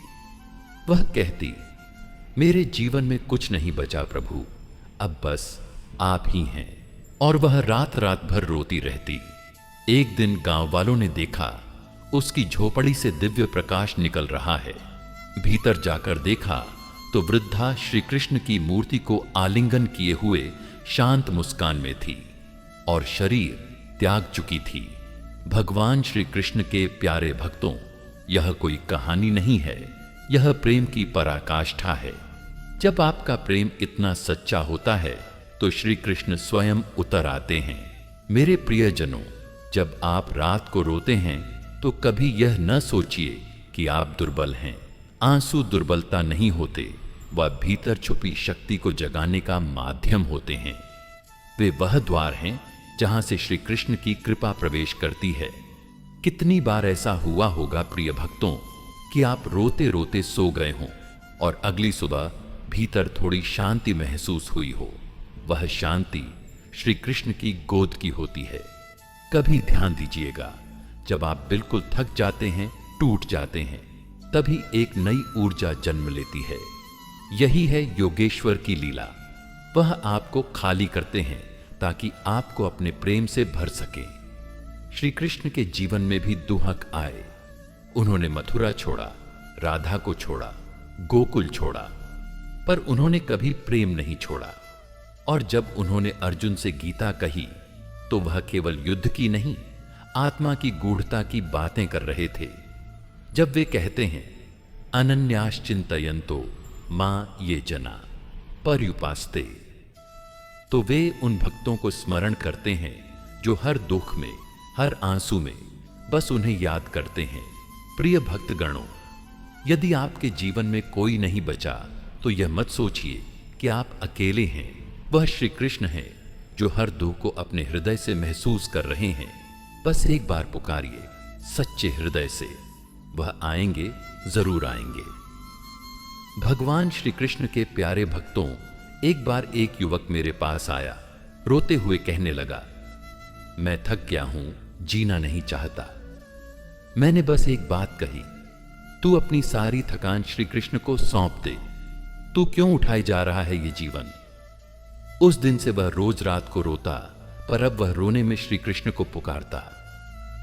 वह कहती, मेरे जीवन में कुछ नहीं बचा प्रभु, अब बस आप ही हैं। और वह रात रात भर रोती रहती। एक दिन गांव वालों ने देखा, उसकी झोपड़ी से दिव्य प्रकाश निकल रहा है। भीतर जाकर देखा तो वृद्धा श्री कृष्ण की मूर्ति को आलिंगन किए हुए शांत मुस्कान में थी और शरीर त्याग चुकी थी। भगवान श्री कृष्ण के प्यारे भक्तों, यह कोई कहानी नहीं है, यह प्रेम की पराकाष्ठा है। जब आपका प्रेम इतना सच्चा होता है तो श्री कृष्ण स्वयं उतर आते हैं। मेरे प्रियजनों, जब आप रात को रोते हैं तो कभी यह न सोचिए कि आप दुर्बल हैं। आंसू दुर्बलता नहीं होते, वह भीतर छुपी शक्ति को जगाने का माध्यम होते हैं। वे वह द्वार हैं जहां से श्री कृष्ण की कृपा प्रवेश करती है। कितनी बार ऐसा हुआ होगा प्रिय भक्तों कि आप रोते रोते सो गए हों और अगली सुबह भीतर थोड़ी शांति महसूस हुई हो। वह शांति श्री कृष्ण की गोद की होती है। कभी ध्यान दीजिएगा, जब आप बिल्कुल थक जाते हैं, टूट जाते हैं, तभी एक नई ऊर्जा जन्म लेती है। यही है योगेश्वर की लीला। वह आपको खाली करते हैं ताकि आपको अपने प्रेम से भर सके। श्री कृष्ण के जीवन में भी दुहक आए। उन्होंने मथुरा छोड़ा, राधा को छोड़ा, गोकुल छोड़ा, पर उन्होंने कभी प्रेम नहीं छोड़ा। और जब उन्होंने अर्जुन से गीता कही तो वह केवल युद्ध की नहीं, आत्मा की गूढ़ता की बातें कर रहे थे। जब वे कहते हैं, अनन्याश्चिंतयन्तो मां ये जना पर्युपास्ते, तो वे उन भक्तों को स्मरण करते हैं जो हर दुख में, हर आंसू में बस उन्हें याद करते हैं। प्रिय भक्तगणों, यदि आपके जीवन में कोई नहीं बचा तो यह मत सोचिए कि आप अकेले हैं। वह श्री कृष्ण है जो हर दुख को अपने हृदय से महसूस कर रहे हैं। बस एक बार पुकारिए सच्चे हृदय से, वह आएंगे, जरूर आएंगे। भगवान श्री कृष्ण के प्यारे भक्तों, एक बार एक युवक मेरे पास आया, रोते हुए कहने लगा, मैं थक गया हूं, जीना नहीं चाहता। मैंने बस एक बात कही, तू अपनी सारी थकान श्री कृष्ण को सौंप दे। तू क्यों उठाए जा रहा है ये जीवन? उस दिन से वह रोज रात को रोता, पर अब वह रोने में श्री कृष्ण को पुकारता।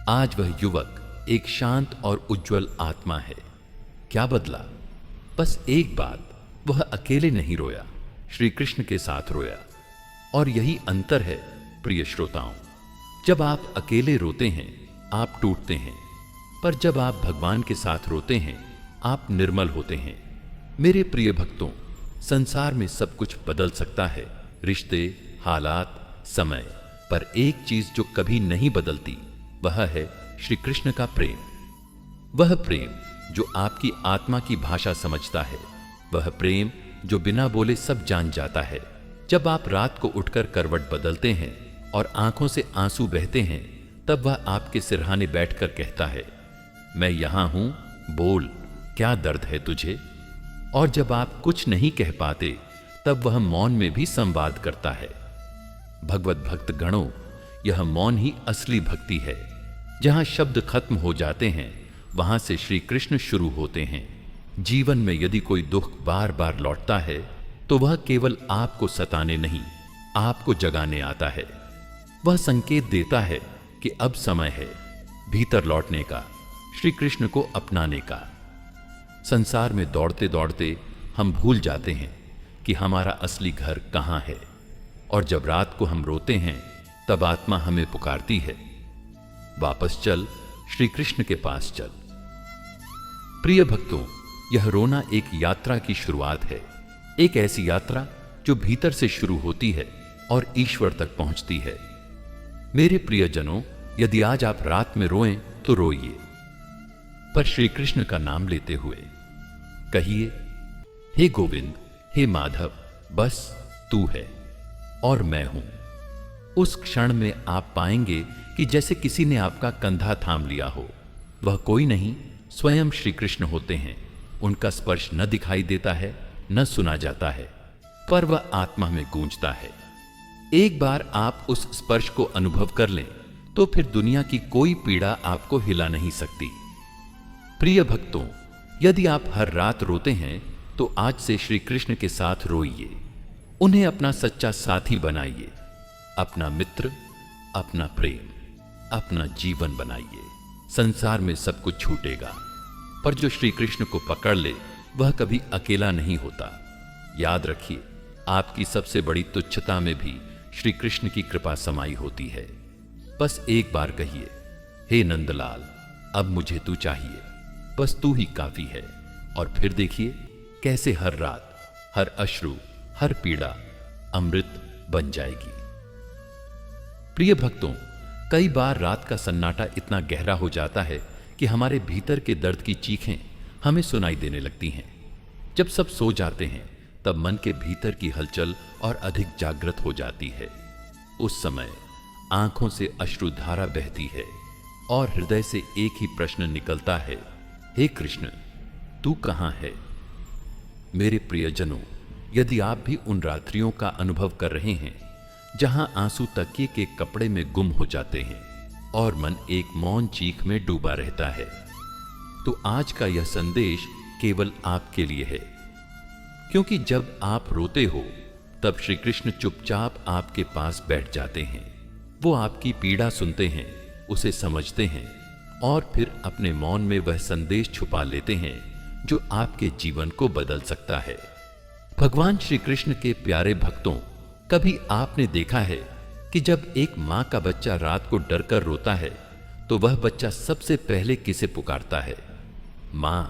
आज वह युवक एक शांत और उज्जवल आत्मा है। क्या बदला? बस एक बात, वह अकेले नहीं रोया, श्री कृष्ण के साथ रोया। और यही अंतर है प्रिय श्रोताओं। जब आप अकेले रोते हैं आप टूटते हैं, पर जब आप भगवान के साथ रोते हैं आप निर्मल होते हैं। मेरे प्रिय भक्तों, संसार में सब कुछ बदल सकता है, रिश्ते, हालात, समय, पर एक चीज जो कभी नहीं बदलती वह है श्री कृष्ण का प्रेम। वह प्रेम जो आपकी आत्मा की भाषा समझता है, वह प्रेम जो बिना बोले सब जान जाता है। जब आप रात को उठकर करवट बदलते हैं और आंखों से आंसू बहते हैं, तब वह आपके सिरहाने बैठकर कहता है, मैं यहां हूं, बोल, क्या दर्द है तुझे? और जब आप कुछ नहीं कह पाते, तब वह मौन में भी संवाद करता है। भगवत भक्त गणों, यह मौन ही असली भक्ति है। जहां शब्द खत्म हो जाते हैं वहां से श्री कृष्ण शुरू होते हैं। जीवन में यदि कोई दुख बार बार लौटता है तो वह केवल आपको सताने नहीं, आपको जगाने आता है। वह संकेत देता है कि अब समय है भीतर लौटने का, श्री कृष्ण को अपनाने का। संसार में दौड़ते दौड़ते हम भूल जाते हैं कि हमारा असली घर कहाँ है, और जब रात को हम रोते हैं तब आत्मा हमें पुकारती है, वापस चल, श्री कृष्ण के पास चल। प्रिय भक्तों, यह रोना एक यात्रा की शुरुआत है, एक ऐसी यात्रा जो भीतर से शुरू होती है और ईश्वर तक पहुंचती है। मेरे प्रियजनों, यदि आज आप रात में रोएं तो रोइए, पर श्री कृष्ण का नाम लेते हुए कहिए, हे गोविंद, हे माधव, बस तू है और मैं हूं। उस क्षण में आप पाएंगे कि जैसे किसी ने आपका कंधा थाम लिया हो। वह कोई नहीं, स्वयं श्री कृष्ण होते हैं। उनका स्पर्श न दिखाई देता है, न सुना जाता है, पर वह आत्मा में गूंजता है। एक बार आप उस स्पर्श को अनुभव कर लें तो फिर दुनिया की कोई पीड़ा आपको हिला नहीं सकती। प्रिय भक्तों, यदि आप हर रात रोते हैं तो आज से श्री कृष्ण के साथ रोइए, उन्हें अपना सच्चा साथी बनाइए, अपना मित्र, अपना प्रेम, अपना जीवन बनाइए। संसार में सब कुछ छूटेगा, पर जो श्री कृष्ण को पकड़ ले वह कभी अकेला नहीं होता। याद रखिए, आपकी सबसे बड़ी तुच्छता में भी श्री कृष्ण की कृपा समाई होती है। बस एक बार कहिए, हे नंदलाल, अब मुझे तू चाहिए, बस तू ही काफी है। और फिर देखिए कैसे हर रात, हर अश्रु, हर पीड़ा अमृत बन जाएगी। प्रिय भक्तों, कई बार रात का सन्नाटा इतना गहरा हो जाता है कि हमारे भीतर के दर्द की चीखें हमें सुनाई देने लगती हैं। जब सब सो जाते हैं तब मन के भीतर की हलचल और अधिक जागृत हो जाती है। उस समय आंखों से अश्रुधारा बहती है और हृदय से एक ही प्रश्न निकलता है, हे कृष्ण, तू कहां है? मेरे प्रियजनों, यदि आप भी उन रात्रियों का अनुभव कर रहे हैं जहां आंसू तकिए के कपड़े में गुम हो जाते हैं और मन एक मौन चीख में डूबा रहता है, तो आज का यह संदेश केवल आपके लिए है। क्योंकि जब आप रोते हो तब श्री कृष्ण चुपचाप आपके पास बैठ जाते हैं। वो आपकी पीड़ा सुनते हैं, उसे समझते हैं और फिर अपने मौन में वह संदेश छुपा लेते हैं जो आपके जीवन को बदल सकता है। भगवान श्री कृष्ण के प्यारे भक्तों, कभी आपने देखा है कि जब एक मां का बच्चा रात को डरकर रोता है तो वह बच्चा सबसे पहले किसे पुकारता है? मां।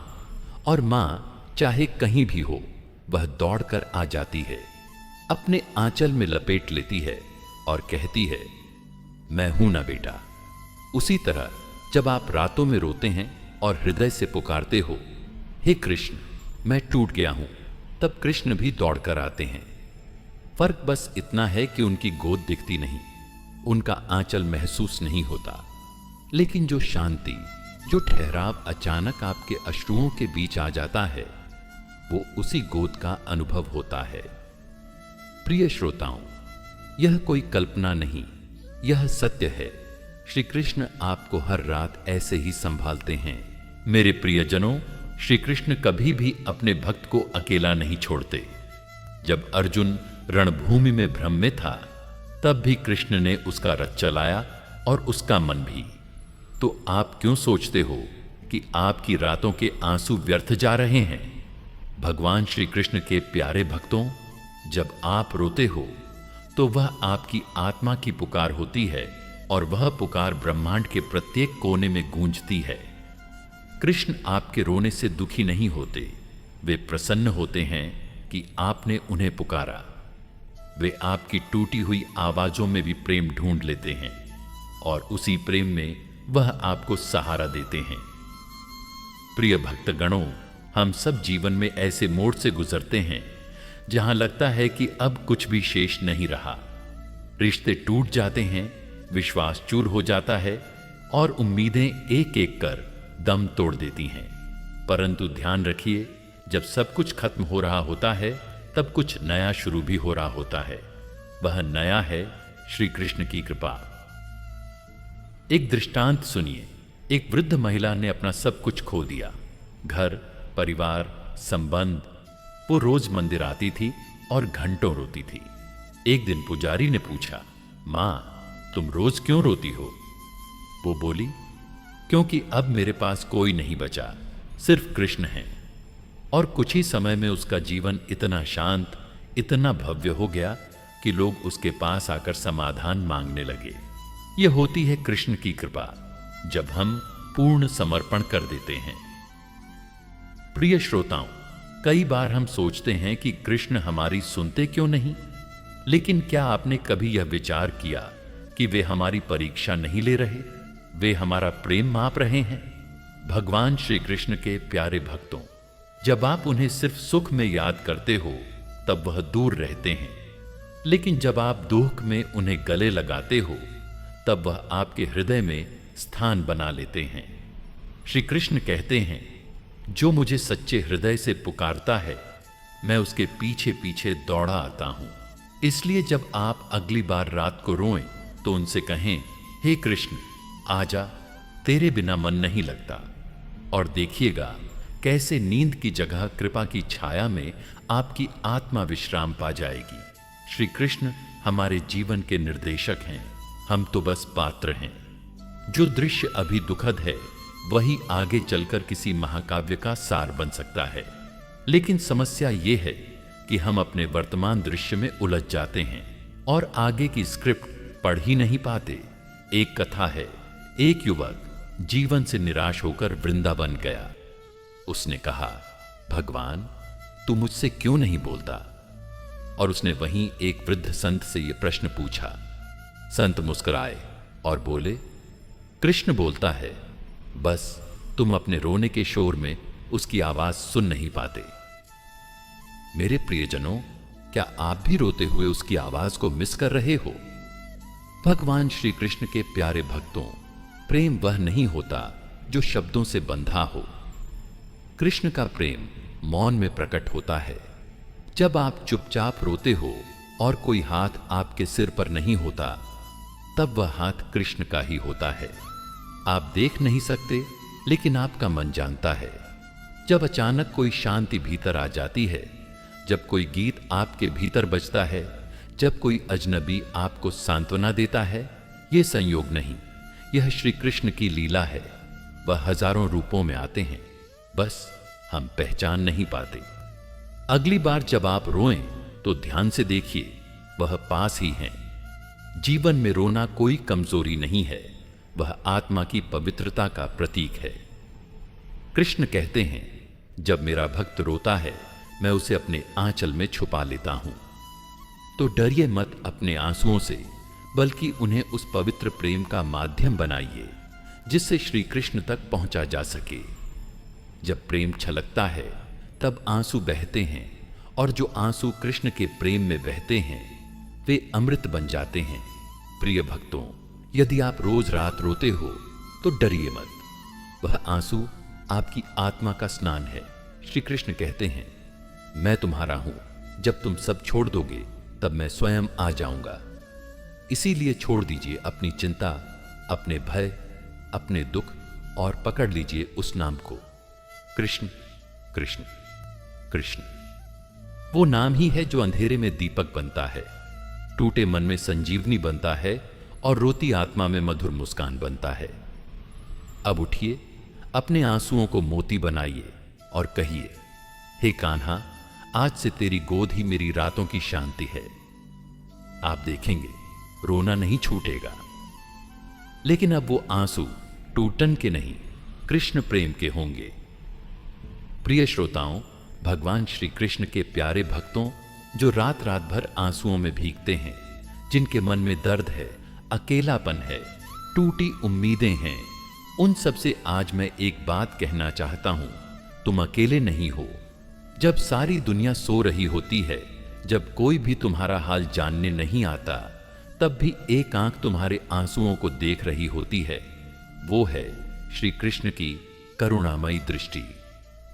और मां चाहे कहीं भी हो, वह दौड़कर आ जाती है, अपने आंचल में लपेट लेती है और कहती है, मैं हूं ना बेटा। उसी तरह जब आप रातों में रोते हैं और हृदय से पुकारते हो, हे कृष्ण, मैं टूट गया हूं, तब कृष्ण भी दौड़कर आते हैं। फर्क बस इतना है कि उनकी गोद दिखती नहीं, उनका आंचल महसूस नहीं होता, लेकिन जो शांति, जो ठहराव अचानक आपके अश्रुओं के बीच आ जाता है, वो उसी गोद का अनुभव होता है। प्रिय श्रोताओं, यह कोई कल्पना नहीं, यह सत्य है। श्री कृष्ण आपको हर रात ऐसे ही संभालते हैं। मेरे प्रियजनों, श्री कृष्ण कभी भी अपने भक्त को अकेला नहीं छोड़ते। जब अर्जुन रणभूमि में भ्रम में था, तब भी कृष्ण ने उसका रथ चलाया और उसका मन भी। तो आप क्यों सोचते हो कि आपकी रातों के आंसू व्यर्थ जा रहे हैं? भगवान श्री कृष्ण के प्यारे भक्तों, जब आप रोते हो तो वह आपकी आत्मा की पुकार होती है और वह पुकार ब्रह्मांड के प्रत्येक कोने में गूंजती है। कृष्ण आपके रोने से दुखी नहीं होते, वे प्रसन्न होते हैं कि आपने उन्हें पुकारा। वे आपकी टूटी हुई आवाजों में भी प्रेम ढूंढ लेते हैं और उसी प्रेम में वह आपको सहारा देते हैं। प्रिय भक्तगणों, हम सब जीवन में ऐसे मोड़ से गुजरते हैं जहां लगता है कि अब कुछ भी शेष नहीं रहा। रिश्ते टूट जाते हैं, विश्वास चूर हो जाता है और उम्मीदें एक एक कर दम तोड़ देती हैं। परंतु ध्यान रखिए, जब सब कुछ खत्म हो रहा होता है तब कुछ नया शुरू भी हो रहा होता है। वह नया है श्री कृष्ण की कृपा। एक दृष्टांत सुनिए। एक वृद्ध महिला ने अपना सब कुछ खो दिया, घर, परिवार, संबंध। वो रोज मंदिर आती थी और घंटों रोती थी। एक दिन पुजारी ने पूछा, मां, तुम रोज क्यों रोती हो? वो बोली, क्योंकि अब मेरे पास कोई नहीं बचा, सिर्फ कृष्ण है। और कुछ ही समय में उसका जीवन इतना शांत, इतना भव्य हो गया कि लोग उसके पास आकर समाधान मांगने लगे। यह होती है कृष्ण की कृपा, जब हम पूर्ण समर्पण कर देते हैं। प्रिय श्रोताओं, कई बार हम सोचते हैं कि कृष्ण हमारी सुनते क्यों नहीं, लेकिन क्या आपने कभी यह विचार किया कि वे हमारी परीक्षा नहीं ले रहे, वे हमारा प्रेम माप रहे हैं? भगवान श्री कृष्ण के प्यारे भक्तों, जब आप उन्हें सिर्फ सुख में याद करते हो तब वह दूर रहते हैं, लेकिन जब आप दुख में उन्हें गले लगाते हो तब वह आपके हृदय में स्थान बना लेते हैं। श्री कृष्ण कहते हैं, जो मुझे सच्चे हृदय से पुकारता है, मैं उसके पीछे पीछे दौड़ा आता हूं। इसलिए जब आप अगली बार रात को रोएं तो उनसे कहें, हे कृष्ण आजा, तेरे बिना मन नहीं लगता। और देखिएगा कैसे नींद की जगह कृपा की छाया में आपकी आत्मा विश्राम पा जाएगी। श्री कृष्ण हमारे जीवन के निर्देशक हैं, हम तो बस पात्र हैं। जो दृश्य अभी दुखद है वही आगे चलकर किसी महाकाव्य का सार बन सकता है। लेकिन समस्या ये है कि हम अपने वर्तमान दृश्य में उलझ जाते हैं और आगे की स्क्रिप्ट पढ़ ही नहीं पाते। एक कथा है, एक युवक जीवन से निराश होकर वृंदावन गया। उसने कहा, भगवान तू मुझसे क्यों नहीं बोलता? और उसने वहीं एक वृद्ध संत से यह प्रश्न पूछा। संत मुस्कुराए और बोले, कृष्ण बोलता है, बस तुम अपने रोने के शोर में उसकी आवाज सुन नहीं पाते। मेरे प्रियजनों, क्या आप भी रोते हुए उसकी आवाज को मिस कर रहे हो? भगवान श्री कृष्ण के प्यारे भक्तों, प्रेम वह नहीं होता जो शब्दों से बंधा हो। कृष्ण का प्रेम मौन में प्रकट होता है। जब आप चुपचाप रोते हो और कोई हाथ आपके सिर पर नहीं होता, तब वह हाथ कृष्ण का ही होता है। आप देख नहीं सकते, लेकिन आपका मन जानता है। जब अचानक कोई शांति भीतर आ जाती है, जब कोई गीत आपके भीतर बजता है, जब कोई अजनबी आपको सांत्वना देता है, यह संयोग नहीं, यह श्री कृष्ण की लीला है। वह हजारों रूपों में आते हैं, बस हम पहचान नहीं पाते। अगली बार जब आप रोएं तो ध्यान से देखिए, वह पास ही हैं। जीवन में रोना कोई कमजोरी नहीं है, वह आत्मा की पवित्रता का प्रतीक है। कृष्ण कहते हैं, जब मेरा भक्त रोता है मैं उसे अपने आंचल में छुपा लेता हूं। तो डरिए मत अपने आंसुओं से, बल्कि उन्हें उस पवित्र प्रेम का माध्यम बनाइए जिससे श्री कृष्ण तक पहुंचा जा सके। जब प्रेम छलकता है तब आंसू बहते हैं, और जो आंसू कृष्ण के प्रेम में बहते हैं वे अमृत बन जाते हैं। प्रिय भक्तों, यदि आप रोज रात रोते हो तो डरिए मत, वह आंसू आपकी आत्मा का स्नान है। श्री कृष्ण कहते हैं, मैं तुम्हारा हूं, जब तुम सब छोड़ दोगे तब मैं स्वयं आ जाऊंगा। इसीलिए छोड़ दीजिए अपनी चिंता, अपने भय, अपने दुख और पकड़ लीजिए उस नाम को, कृष्ण कृष्ण कृष्ण। वो नाम ही है जो अंधेरे में दीपक बनता है, टूटे मन में संजीवनी बनता है और रोती आत्मा में मधुर मुस्कान बनता है। अब उठिए, अपने आंसुओं को मोती बनाइए और कहिए, हे कान्हा, आज से तेरी गोद ही मेरी रातों की शांति है। आप देखेंगे रोना नहीं छूटेगा। लेकिन अब वो आंसू टूटन के नहीं, कृष्ण प्रेम के होंगे। प्रिय श्रोताओं, भगवान श्री कृष्ण के प्यारे भक्तों, जो रात रात भर आंसुओं में भीगते हैं, जिनके मन में दर्द है, अकेलापन है, टूटी उम्मीदें हैं, उन सब से आज मैं एक बात कहना चाहता हूं, तुम अकेले नहीं हो। जब सारी दुनिया सो रही होती है, जब कोई भी तुम्हारा हाल जानने नहीं आता, तब भी एक आंख तुम्हारे आंसुओं को देख रही होती है। वो है श्री कृष्ण की करुणामयी दृष्टि।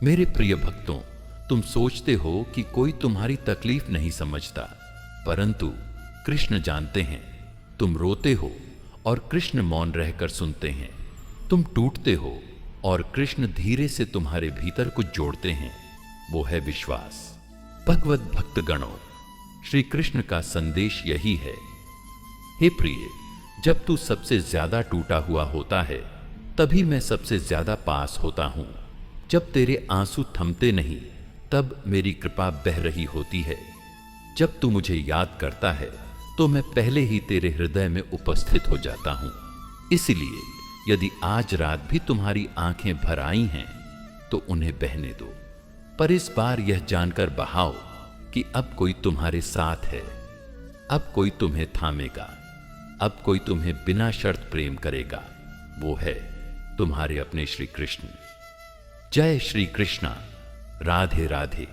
मेरे प्रिय भक्तों, तुम सोचते हो कि कोई तुम्हारी तकलीफ नहीं समझता, परंतु कृष्ण जानते हैं। तुम रोते हो और कृष्ण मौन रहकर सुनते हैं। तुम टूटते हो और कृष्ण धीरे से तुम्हारे भीतर कुछ जोड़ते हैं, वो है विश्वास। भगवत भक्त गणों, श्री कृष्ण का संदेश यही है। हे प्रिय, जब तू सबसे ज्यादा टूटा हुआ होता है तभी मैं सबसे ज्यादा पास होता हूं। जब तेरे आंसू थमते नहीं तब मेरी कृपा बह रही होती है। जब तू मुझे याद करता है तो मैं पहले ही तेरे हृदय में उपस्थित हो जाता हूं। इसलिए यदि आज रात भी तुम्हारी आंखें भर आई हैं तो उन्हें बहने दो, पर इस बार यह जानकर बहाओ कि अब कोई तुम्हारे साथ है, अब कोई तुम्हें थामेगा, अब कोई तुम्हें बिना शर्त प्रेम करेगा। वो है तुम्हारे अपने श्री कृष्ण। जय श्री कृष्णा। राधे राधे।